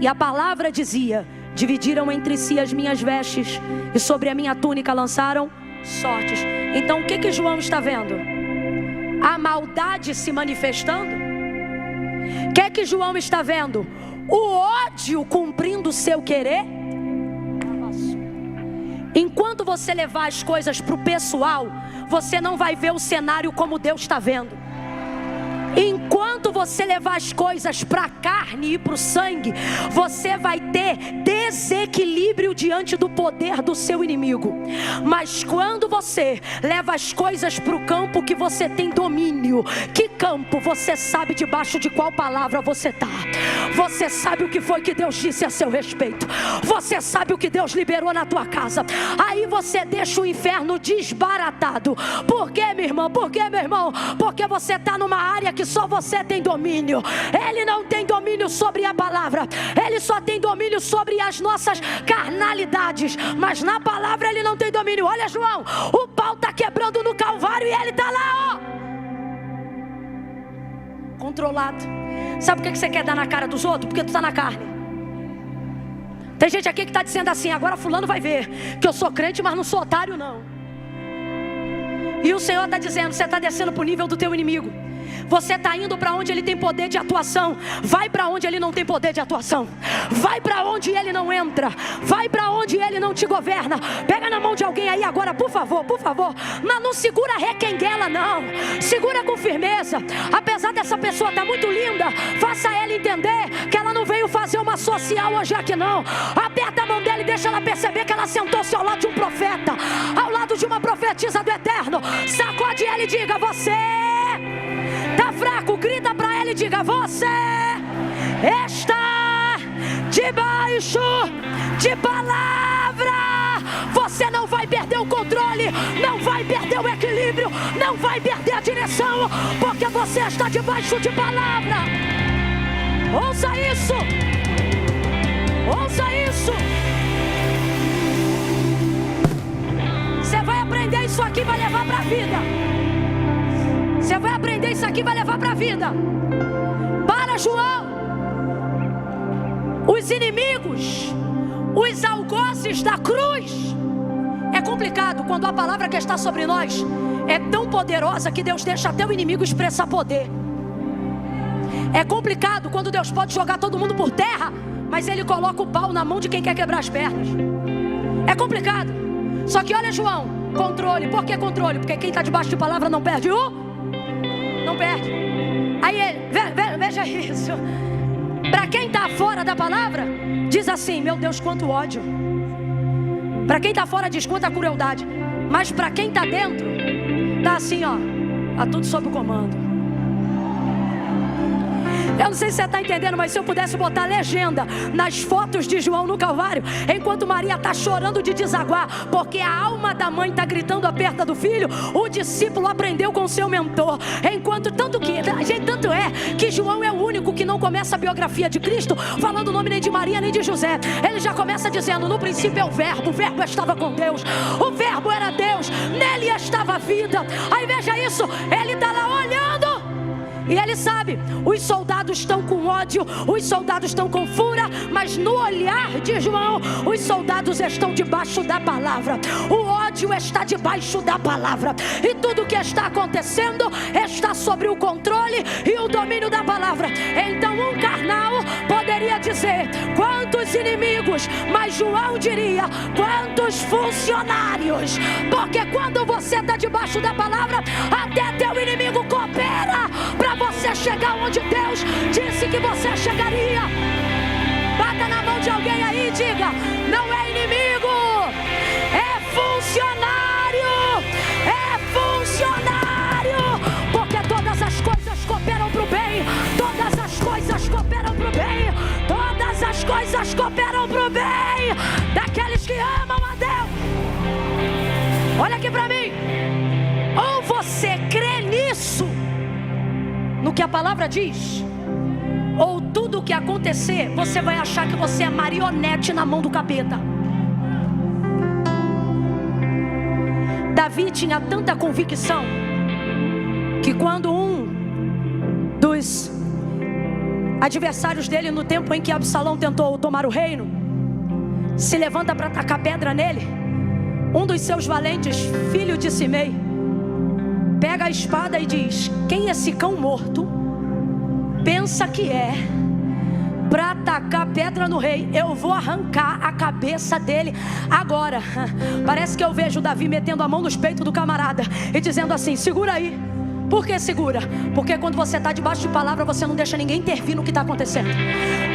Speaker 1: e a palavra dizia: dividiram entre si as minhas vestes, e sobre a minha túnica lançaram sortes. Então o que João está vendo? A maldade se manifestando? O que João está vendo? O ódio cumprindo o seu querer? Enquanto você levar as coisas para o pessoal, você não vai ver o cenário como Deus está vendo. Enquanto você levar as coisas para a carne e para o sangue, você vai ter desequilíbrio diante do poder do seu inimigo. Mas quando você leva as coisas para o campo que você tem domínio, que campo? Você sabe debaixo de qual palavra você está. Você sabe o que foi que Deus disse a seu respeito. Você sabe o que Deus liberou na tua casa. Aí você deixa o inferno desbaratado. Por quê, minha irmã? Por quê, meu irmão? Porque você está numa área que só você tem domínio. Ele não tem domínio sobre a palavra. Ele só tem domínio sobre as nossas carnalidades. Mas na palavra ele não tem domínio. Olha, João, o pau está quebrando no Calvário e ele está lá, ó, controlado. Sabe por que você quer dar na cara dos outros? Porque tu está na carne. Tem gente aqui que está dizendo assim: agora fulano vai ver que eu sou crente, mas não sou otário não. E o Senhor está dizendo: você está descendo para o nível do teu inimigo. Você está indo para onde ele tem poder de atuação. Vai para onde ele não tem poder de atuação. Vai para onde ele não entra. Vai para onde ele não te governa. Pega na mão de alguém aí agora, por favor, por favor. Mas não segura requenguela não. Segura com firmeza. Apesar dessa pessoa estar muito linda, faça ela entender que ela não veio fazer uma social hoje aqui não. Aperta a mão dela e deixa ela perceber que ela sentou-se ao lado de um profeta, ao lado de uma profetisa do eterno. Sacode ela e diga: você tá fraco, grita pra ela e diga: você está debaixo de palavra. Você não vai perder o controle, não vai perder o equilíbrio, não vai perder a direção, porque você está debaixo de palavra. Ouça isso, ouça isso. Você vai aprender isso aqui, vai levar pra vida. Você vai aprender isso aqui, vai levar para a vida. Para João, os inimigos, os algozes da cruz. É complicado quando a palavra que está sobre nós é tão poderosa que Deus deixa até o inimigo expressar poder. É complicado quando Deus pode jogar todo mundo por terra, mas Ele coloca o pau na mão de quem quer quebrar as pernas. É complicado. Só que olha, João, controle. Por que controle? Porque quem está debaixo de palavra não perde não perde. Aí ele, veja isso. Para quem está fora da palavra, diz assim: meu Deus, quanto ódio. Para quem está fora, diz quanta crueldade. Mas para quem está dentro, está assim, ó, tá tudo sob o comando. Eu não sei se você está entendendo, mas se eu pudesse botar legenda nas fotos de João no Calvário, enquanto Maria está chorando de desaguar, porque a alma da mãe está gritando a perda do filho, o discípulo aprendeu com seu mentor. Enquanto tanto é que João é o único que não começa a biografia de Cristo falando o nome nem de Maria nem de José. Ele já começa dizendo: no princípio é o verbo estava com Deus, o verbo era Deus, nele estava a vida. Aí veja isso, ele está lá olhando. E ele sabe, os soldados estão com ódio, os soldados estão com fúria, mas no olhar de João, os soldados estão debaixo da palavra. O ódio está debaixo da palavra. E tudo que está acontecendo está sobre o controle e o domínio da palavra. Então um carnal poderia dizer: quantos inimigos? Mas João diria: quantos funcionários? Porque quando você está debaixo da palavra, até teu inimigo coopera para você chegar onde Deus disse que você chegaria. Bata na mão de alguém aí e diga: não é inimigo, é funcionário. É funcionário. Porque todas as coisas cooperam para o bem. Todas as coisas cooperam para o bem. Todas as coisas cooperam para o bem daqueles que amam a Deus. Olha aqui para mim. Ou você crê nisso, no que a palavra diz, ou tudo o que acontecer, você vai achar que você é marionete na mão do capeta. Davi tinha tanta convicção que quando um dos adversários dele, no tempo em que Absalão tentou tomar o reino, se levanta para atacar pedra nele, um dos seus valentes, filho de Simei, pega a espada e diz: quem esse cão morto pensa que é para atacar pedra no rei? Eu vou arrancar a cabeça dele agora. Parece que eu vejo Davi metendo a mão nos peitos do camarada e dizendo assim: segura aí, Por que segura? Porque quando você está debaixo de palavra, você não deixa ninguém intervir no que está acontecendo.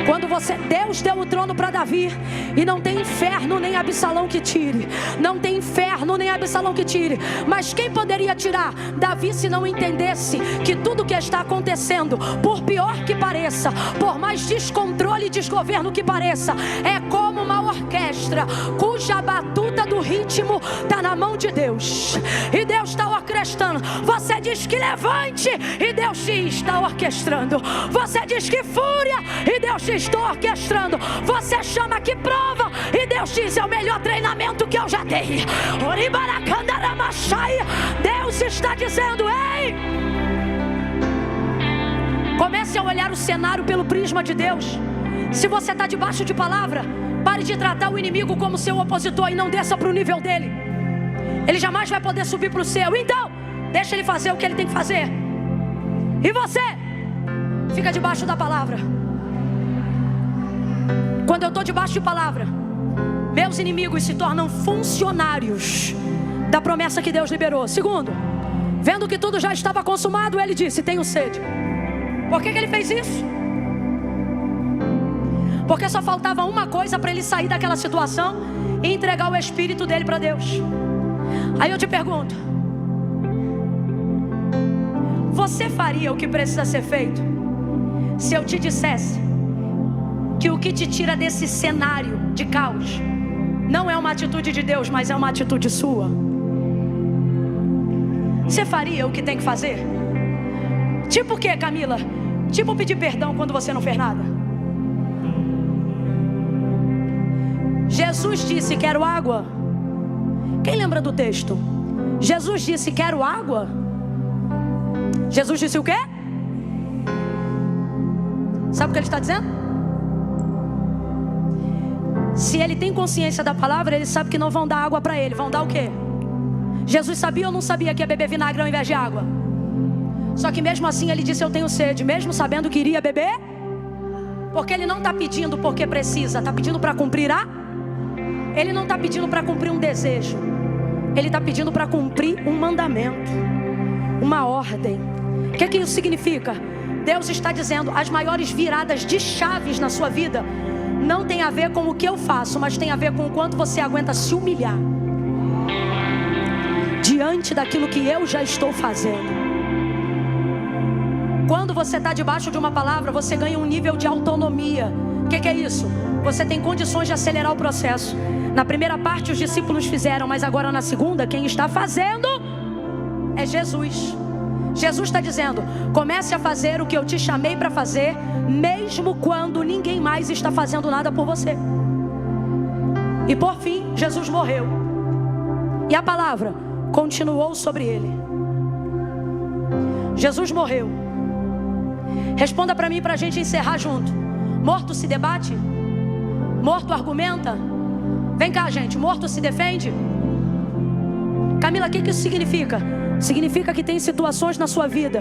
Speaker 1: Quando Deus deu o trono para Davi, e não tem inferno nem Absalão que tire. Não tem inferno nem Absalão que tire. Mas quem poderia tirar Davi se não entendesse que tudo que está acontecendo, por pior que pareça, por mais descontrole e desgoverno que pareça, é como uma orquestra cuja batuta do ritmo está na mão de Deus. E Deus está orquestrando. Você diz que levante, e Deus diz: está orquestrando. Você diz que fúria, e Deus diz: estou orquestrando. Você chama que prova, e Deus diz: é o melhor treinamento que eu já dei. Deus está dizendo: ei, comece a olhar o cenário pelo prisma de Deus. Se você está debaixo de palavra, pare de tratar o inimigo como seu opositor e não desça para o nível dele. Ele jamais vai poder subir para o seu. Então, deixa ele fazer o que ele tem que fazer. E você fica debaixo da palavra. Quando eu estou debaixo de palavra, meus inimigos se tornam funcionários da promessa que Deus liberou. Segundo, vendo que tudo já estava consumado, ele disse: tenho sede. Por que ele fez isso? Porque só faltava uma coisa para ele sair daquela situação e entregar o espírito dele para Deus. Aí eu te pergunto: você faria o que precisa ser feito se eu te dissesse que o que te tira desse cenário de caos não é uma atitude de Deus, mas é uma atitude sua? Você faria o que tem que fazer? Tipo o que, Camila? Tipo pedir perdão quando você não fez nada. Jesus disse: quero água. Quem lembra do texto? Jesus disse: quero água. Jesus disse o quê? Sabe o que ele está dizendo? Se ele tem consciência da palavra, ele sabe que não vão dar água para ele. Vão dar o quê? Jesus sabia ou não sabia que ia beber vinagre ao invés de água? Só que mesmo assim ele disse: eu tenho sede, mesmo sabendo que iria beber. Porque ele não está pedindo porque precisa, está pedindo para cumprir Ele não está pedindo para cumprir um desejo. Ele está pedindo para cumprir um mandamento, uma ordem. O que isso significa? Deus está dizendo: as maiores viradas de chaves na sua vida não tem a ver com o que eu faço, mas tem a ver com o quanto você aguenta se humilhar diante daquilo que eu já estou fazendo. Quando você está debaixo de uma palavra, você ganha um nível de autonomia. O que é isso? Você tem condições de acelerar o processo. Na primeira parte os discípulos fizeram, mas agora na segunda, quem está fazendo é Jesus. Jesus está dizendo: comece a fazer o que eu te chamei para fazer, mesmo quando ninguém mais está fazendo nada por você. E por fim, Jesus morreu. E a palavra continuou sobre ele. Jesus morreu. Responda para mim, para a gente encerrar junto. Morto se debate? Morto argumenta? Vem cá, gente. Morto se defende? Camila, o que isso significa? Significa que tem situações na sua vida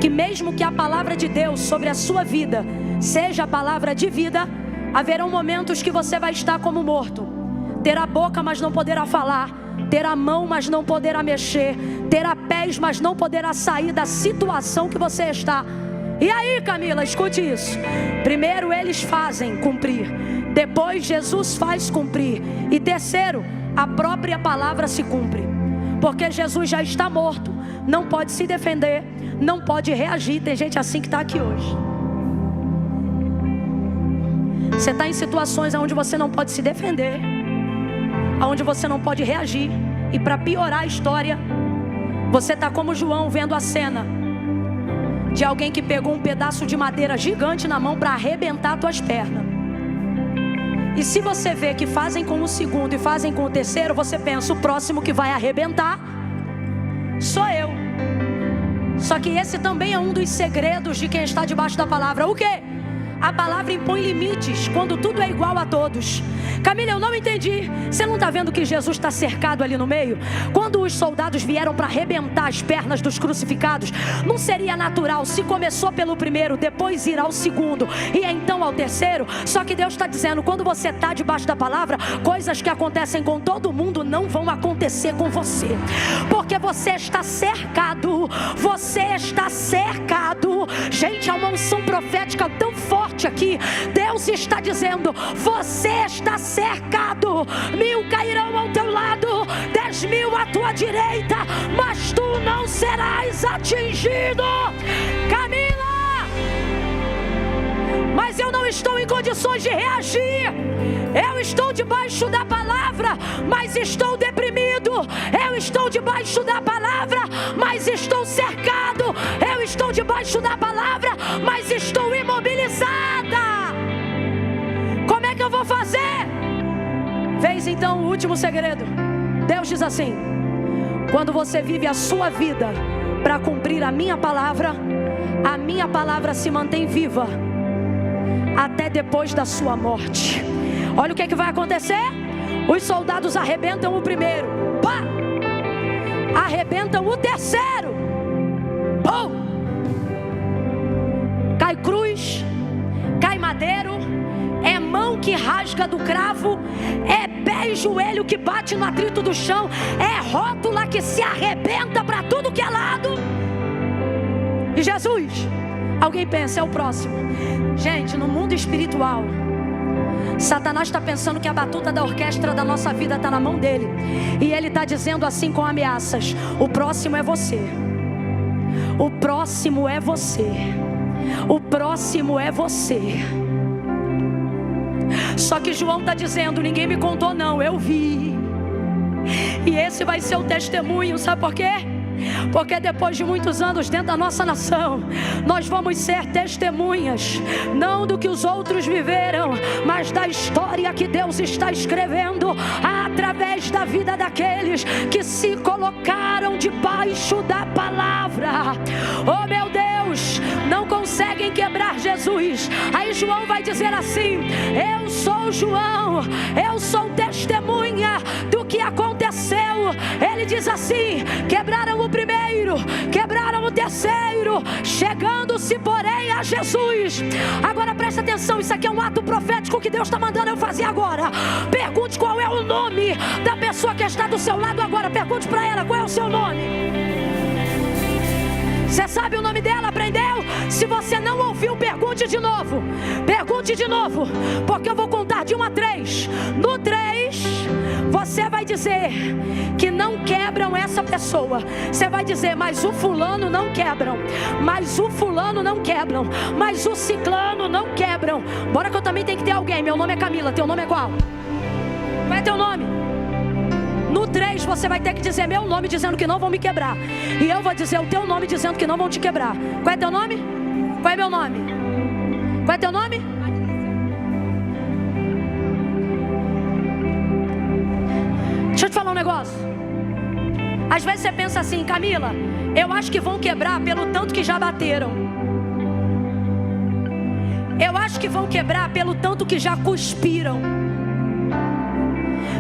Speaker 1: que mesmo que a palavra de Deus sobre a sua vida seja a palavra de vida, haverão momentos que você vai estar como morto. Terá boca, mas não poderá falar. Terá mão, mas não poderá mexer. Terá pés, mas não poderá sair da situação que você está. E aí, Camila, escute isso. Primeiro eles fazem cumprir, depois Jesus faz cumprir, e terceiro, a própria palavra se cumpre. Porque Jesus já está morto, não pode se defender, não pode reagir. Tem gente assim que está aqui hoje. Você está em situações onde você não pode se defender, onde você não pode reagir. E para piorar a história, você está como João vendo a cena de alguém que pegou um pedaço de madeira gigante na mão para arrebentar tuas pernas. E se você vê que fazem com o segundo e fazem com o terceiro, você pensa: o próximo que vai arrebentar sou eu. Só que esse também é um dos segredos de quem está debaixo da palavra. O quê? a palavra impõe limites quando tudo é igual a todos. Camila, eu não entendi. Você não está vendo que Jesus está cercado ali no meio? Quando os soldados vieram para arrebentar as pernas dos crucificados, não seria natural se começou pelo primeiro, depois ir ao segundo e então ao terceiro? Só que Deus está dizendo, quando você está debaixo da palavra, coisas que acontecem com todo mundo não vão acontecer com você, porque você está cercado. Você está cercado. Gente, há uma unção profética tão forte aqui. Deus está dizendo, você está cercado. 1000 cairão ao teu lado, 10.000 à tua direita, mas tu não serás atingido. Camila, mas eu não estou em condições de reagir. Eu estou debaixo da palavra, mas estou deprimido. Eu estou debaixo da palavra, mas estou cercado. Eu estou debaixo da palavra, mas estou imobilizada. Como é que eu vou fazer? Vês então o último segredo. Deus diz assim: quando você vive a sua vida para cumprir a minha palavra se mantém viva até depois da sua morte. Olha o que é que vai acontecer. Os soldados arrebentam o primeiro, pá! Arrebentam o terceiro, pum! Cai cruz, cai madeiro, é mão que rasga do cravo, é pé e joelho que bate no atrito do chão, é rótula que se arrebenta para tudo que é lado. E Jesus, alguém pensa, é o próximo. Gente, no mundo espiritual, Satanás está pensando que a batuta da orquestra da nossa vida está na mão dele, e ele está dizendo assim com ameaças: o próximo é você. O próximo é você. O próximo é você. Só que João está dizendo, ninguém me contou não, eu vi. E esse vai ser o testemunho, sabe por quê? Porque depois de muitos anos dentro da nossa nação, nós vamos ser testemunhas, não do que os outros viveram, mas da história que Deus está escrevendo através da vida daqueles que se colocaram debaixo da palavra. Oh meu Deus, não conseguem quebrar Jesus. Aí João vai dizer assim: eu sou João, eu sou testemunha do que aconteceu. Ele diz assim: quebraram o primeiro, quebraram o terceiro, chegando-se porém a Jesus. Agora presta atenção, isso aqui é um ato profético que Deus está mandando eu fazer agora. Pergunte qual é o nome da pessoa que está do seu lado agora. Pergunte para ela qual é o seu nome. Você sabe o nome dela? Aprendeu? Se você não ouviu, pergunte de novo. Pergunte de novo, porque eu vou contar de 1 a 3. No 3, você vai dizer que não quebram essa pessoa. Você vai dizer, mas o fulano não quebram, mas o fulano não quebram, mas o ciclano não quebram. Bora que eu também tenho que ter alguém. Meu nome é Camila, teu nome é qual? Qual é teu nome? No 3 você vai ter que dizer meu nome dizendo que não vão me quebrar, e eu vou dizer o teu nome dizendo que não vão te quebrar. Qual é teu nome? Qual é meu nome? Qual é teu nome? Deixa eu te falar um negócio. Às vezes você pensa assim, Camila, eu acho que vão quebrar pelo tanto que já bateram. Eu acho que vão quebrar pelo tanto que já cuspiram.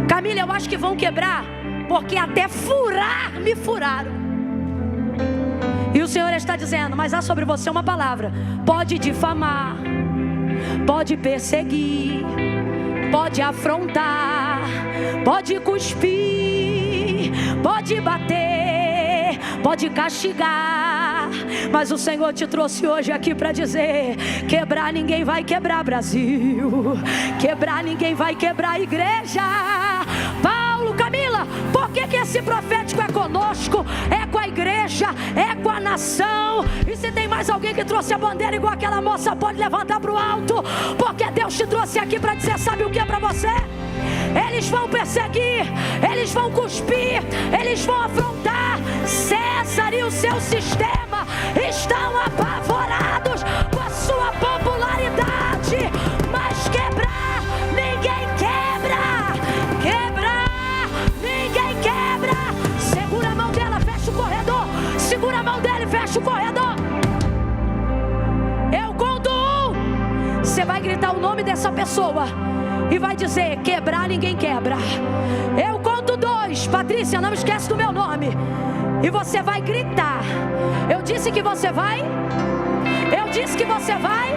Speaker 1: Camila, eu acho que vão quebrar porque até furar me furaram. E o Senhor está dizendo, mas há sobre você uma palavra: pode difamar, pode perseguir, pode afrontar, pode cuspir, pode bater, pode castigar, mas o Senhor te trouxe hoje aqui para dizer: quebrar ninguém vai quebrar Brasil, quebrar ninguém vai quebrar igreja. Paulo, Camila, por que esse profético é conosco, é com a igreja, é com a nação? E se tem mais alguém que trouxe a bandeira igual aquela moça, pode levantar para o alto, porque Deus te trouxe aqui para dizer, sabe o que é para você? Eles vão perseguir, eles vão cuspir, eles vão afrontar. César e o seu sistema estão apavorados com a sua popularidade, mas quebrar ninguém quebra, quebrar ninguém quebra. Segura a mão dela, fecha o corredor, segura a mão dela e fecha o corredor. Eu conto 1, você nome dessa pessoa e vai dizer: quebrar ninguém quebra. Eu conto 2, Patrícia, não esquece do meu nome. E você vai gritar. Eu disse que você vai? Eu disse que você vai?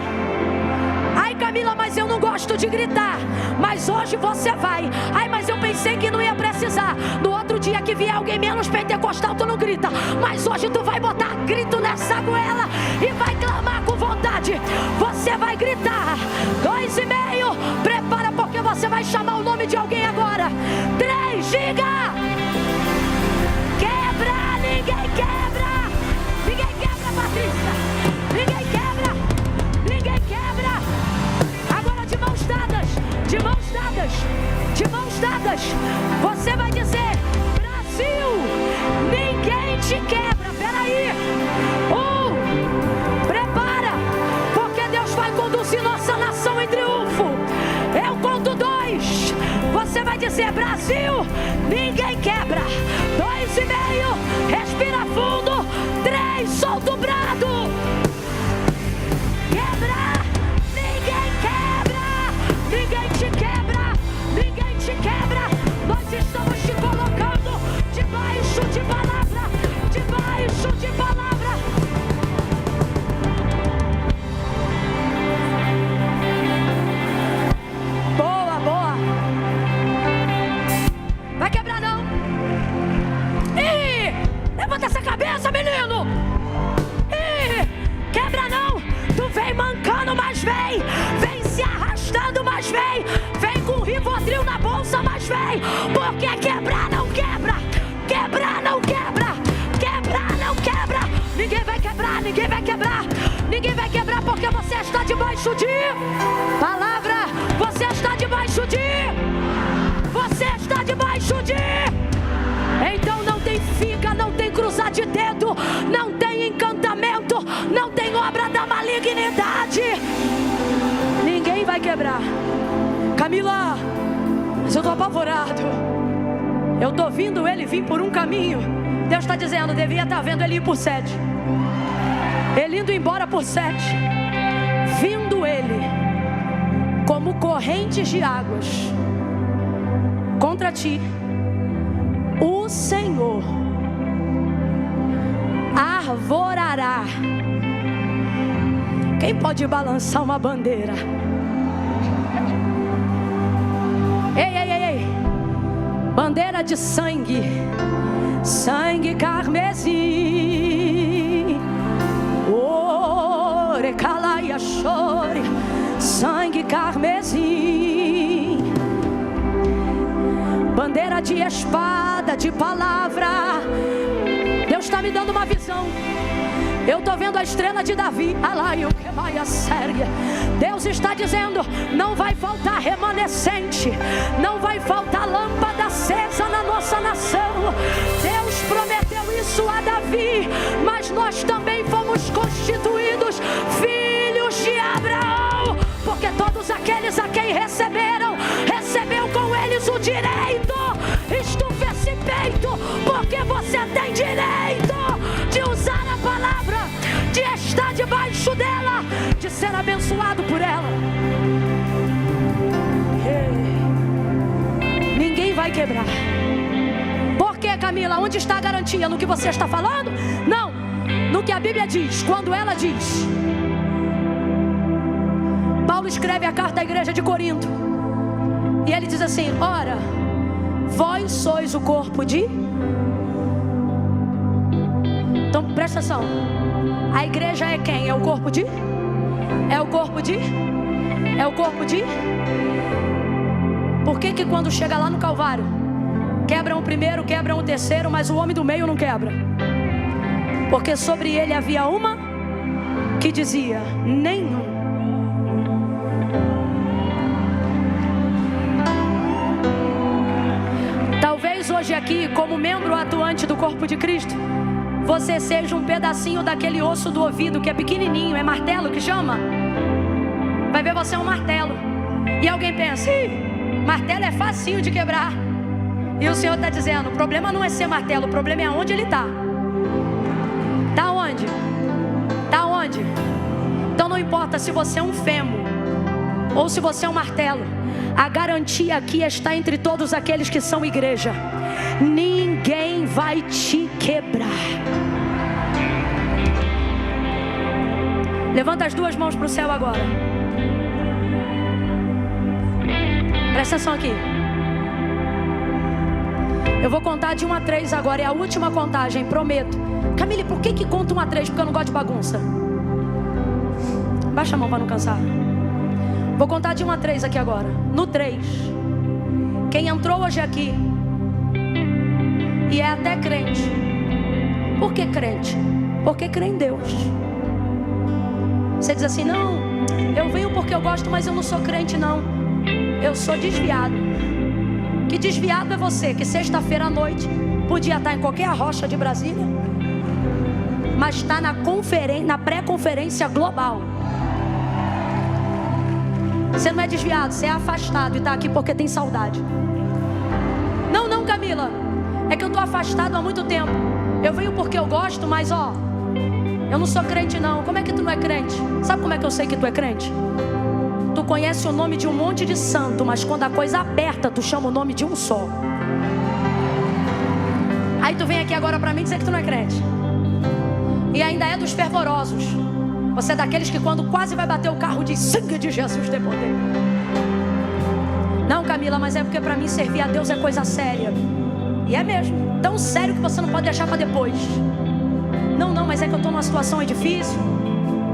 Speaker 1: Ai, Camila, mas eu não gosto de gritar. Mas hoje você vai. Ai, mas eu pensei que não ia precisar. No outro dia que vier alguém menos pentecostal, tu não grita. Mas hoje tu vai botar grito nessa goela e vai clamar com vontade. Você vai gritar. 2,5. Prepara, porque você vai chamar o nome de alguém agora. 3, diga. Quebra, ninguém quebra. Ninguém quebra, Patrícia. Ninguém quebra. Ninguém quebra. Agora de mãos dadas. De mãos dadas. De mãos dadas. Você vai dizer: Brasil, ninguém te quebra. Peraí. 1. Prepara, porque Deus vai conduzir nossa nação em triunfo. Eu conto 2. Você vai dizer: Brasil, ninguém quebra. 2,5. Respira fundo. 3. Solta o brado. Quebra. Ninguém quebra. Ninguém te quebra. Ninguém te quebra. Nós estamos te colocando debaixo de palavra. Debaixo de palavra. Boa, boa. Vai quebrar não. Ih, levanta essa cabeça, menino. Ih, quebra não. Tu vem mancando, mas vem. Vem se arrastando, mas vem. Vem com Rivotril na bolsa, mas vem. Porque quebrar não quebra. Quebrar não quebra. Quebrar não quebra. Ninguém vai quebrar, ninguém vai quebrar. Ninguém vai quebrar, porque você está debaixo de palavra. Você está debaixo de. Você está debaixo de. Então não tem figa, não tem cruzar de dedo, não tem encantamento, não tem obra da malignidade. Ninguém vai quebrar. Camila, mas eu estou apavorado. Eu estou vendo ele vir por um caminho. Deus está dizendo: devia estar vendo ele ir por 7. Ele indo embora por 7. Vindo ele como correntes de águas contra ti. O Senhor arvorará. Quem pode balançar uma bandeira? Ei, ei, ei, ei. Bandeira de sangue. Sangue carmesim. Orecalaia chore. Sangue carmesim. Bandeira de espada, de palavra. Deus está me dando uma visão. Eu estou vendo a estrela de Davi. Deus está dizendo: não vai faltar remanescente, não vai faltar lâmpada acesa na nossa nação. Deus prometeu isso a Davi, mas nós também fomos constituídos filhos de Abraão, porque todos aqueles a quem receberam, recebeu com eles o direito. Estufa esse peito, porque você tem direito de usar a palavra, de estar debaixo dela, de ser abençoado por ela. Ninguém vai quebrar. Por que, Camila? Onde está a garantia? No que você está falando? Não, no que a Bíblia diz. Quando ela diz, Paulo escreve a carta à igreja de Corinto, e ele diz assim: ora, vós sois o corpo de. Então presta atenção. A igreja é quem? É o corpo de? É o corpo de? É o corpo de? Por que quando chega lá no Calvário, quebram o primeiro, quebram o terceiro, mas o homem do meio não quebra? Porque sobre ele havia uma que dizia: nenhum. Talvez hoje aqui, como membro atuante do corpo de Cristo, você seja um pedacinho daquele osso do ouvido que é pequenininho, é martelo que chama? Vai ver, você é um martelo. E alguém pensa: martelo é facinho de quebrar. E o Senhor está dizendo: o problema não é ser martelo, o problema é onde ele está. Está onde? Está onde? Então não importa se você é um fêmur, Ou se você é um martelo, a garantia aqui está entre todos aqueles que são igreja. Ninguém vai te quebrar. Levanta as duas mãos para o céu agora. Presta atenção aqui. Eu vou contar de 1 a 3 agora. É a última contagem, prometo. Camille, por que conta 1 a 3? Porque eu não gosto de bagunça. Baixa a mão para não cansar. Vou contar de 1 a 3 aqui agora. No 3, quem entrou hoje aqui e é até crente. Por que crente? Porque crê em Deus. Você diz assim: não, eu venho porque eu gosto, mas eu não sou crente não. Eu sou desviado. Que desviado é você? Que sexta-feira à noite podia estar em qualquer rocha de Brasília, mas está na pré-conferência global. Você não é desviado, você é afastado e está aqui porque tem saudade. Não, Camila, é que eu estou afastado há muito tempo. Eu venho porque eu gosto, mas eu não sou crente não. Como é que tu não é crente? Sabe como é que eu sei que tu é crente? Tu conhece o nome de um monte de santo, mas quando a coisa aperta, tu chama o nome de um só. Aí tu vem aqui agora pra mim dizer que tu não é crente. E ainda é dos fervorosos. Você é daqueles que quando quase vai bater o carro diz: sangue de Jesus tem poder. Não, Camila, mas é porque pra mim servir a Deus é coisa séria. E é mesmo, tão sério que você não pode deixar pra depois. Não, mas é que eu tô numa situação aí difícil.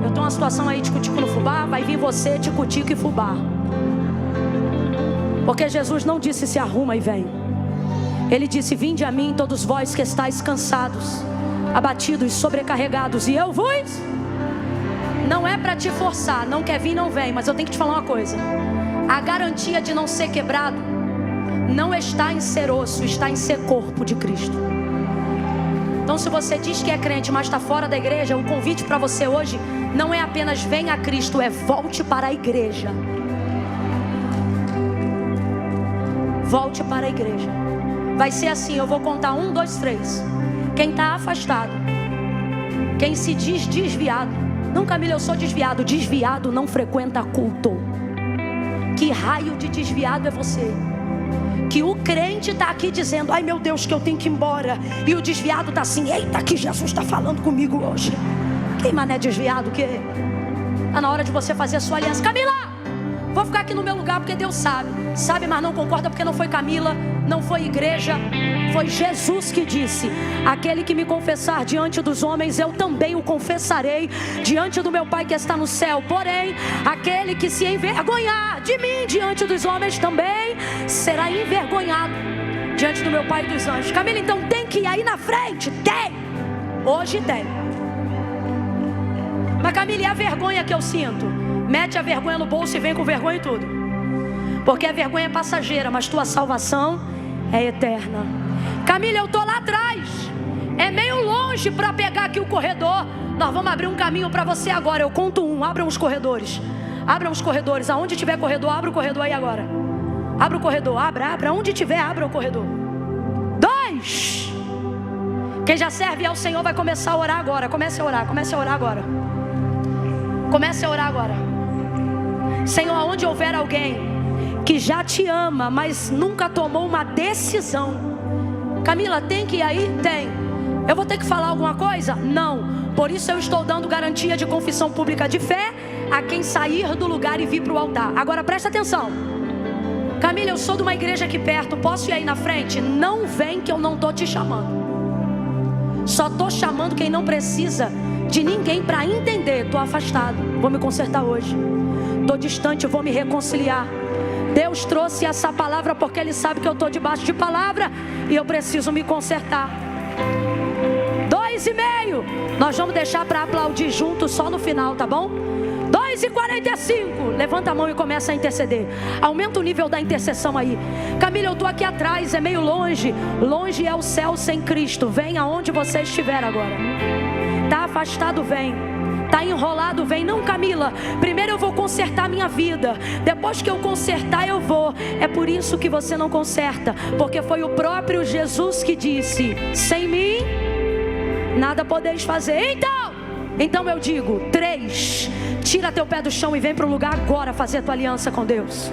Speaker 1: Eu tô numa situação aí tico-tico no fubá. Vai vir você, tico-tico e fubá. Porque Jesus não disse se arruma e vem. Ele disse: vinde a mim todos vós que estáis cansados, abatidos, sobrecarregados, e eu vos... Não é para te forçar, não quer vir, não vem. Mas eu tenho que te falar uma coisa: a garantia de não ser quebrado não está em ser osso, está em ser corpo de Cristo. Então se você diz que é crente, mas está fora da igreja, o convite para você hoje não é apenas venha a Cristo, é volte para a igreja. Volte para a igreja. Vai ser assim, eu vou contar 1, 2, 3. Quem está afastado, quem se diz desviado. Não, Camila, eu sou desviado. Desviado não frequenta culto. Que raio de desviado é você? Que o crente está aqui dizendo: ai meu Deus, que eu tenho que ir embora. E o desviado está assim: eita, que Jesus está falando comigo hoje. Quem mané desviado que? Está na hora de você fazer a sua aliança. Camila, vou ficar aqui no meu lugar porque Deus sabe. Sabe, mas não concorda porque não foi Camila, não foi igreja. Foi Jesus que disse: aquele que me confessar diante dos homens, eu também o confessarei diante do meu Pai que está no céu. Porém, aquele que se envergonhar de mim diante dos homens, também será envergonhado diante do meu Pai e dos anjos. Camila, então tem que ir aí na frente? Tem! Hoje tem. Mas Camila, e a vergonha que eu sinto? Mete a vergonha no bolso e vem com vergonha e tudo. Porque a vergonha é passageira, mas tua salvação é eterna. Camila, eu estou lá atrás. É meio longe para pegar aqui o corredor. Nós vamos abrir um caminho para você agora. Eu conto 1, abram os corredores. Abram os corredores. Aonde tiver corredor, abra o corredor aí agora. Abra o corredor, abra. Onde tiver, abra o corredor. 2. Quem já serve ao Senhor vai começar a orar agora. Comece a orar agora. Comece a orar agora. Senhor, aonde houver alguém que já te ama, mas nunca tomou uma decisão. Camila, tem que ir aí? Tem. Eu vou ter que falar alguma coisa? Não. Por isso eu estou dando garantia de confissão pública de fé a quem sair do lugar e vir para o altar. Agora presta atenção. Camila, eu sou de uma igreja aqui perto, posso ir aí na frente? Não vem que eu não estou te chamando. Só estou chamando quem não precisa de ninguém para entender. Estou afastado, vou me consertar hoje. Estou distante, vou me reconciliar. Deus trouxe essa palavra porque Ele sabe que eu estou debaixo de palavra e eu preciso me consertar. 2,5. Nós vamos deixar para aplaudir juntos só no final, tá bom? 2,45. Levanta a mão e começa a interceder. Aumenta o nível da intercessão aí. Camila, eu estou aqui atrás, é meio longe. Longe é o céu sem Cristo. Vem aonde você estiver agora. Está afastado, vem. Está enrolado, vem. Não, Camila, primeiro eu vou consertar minha vida. Depois que eu consertar, eu vou. É por isso que você não conserta. Porque foi o próprio Jesus que disse: sem mim, nada podeis fazer. Então, Então eu digo, 3, tira teu pé do chão e vem para o lugar agora fazer a tua aliança com Deus.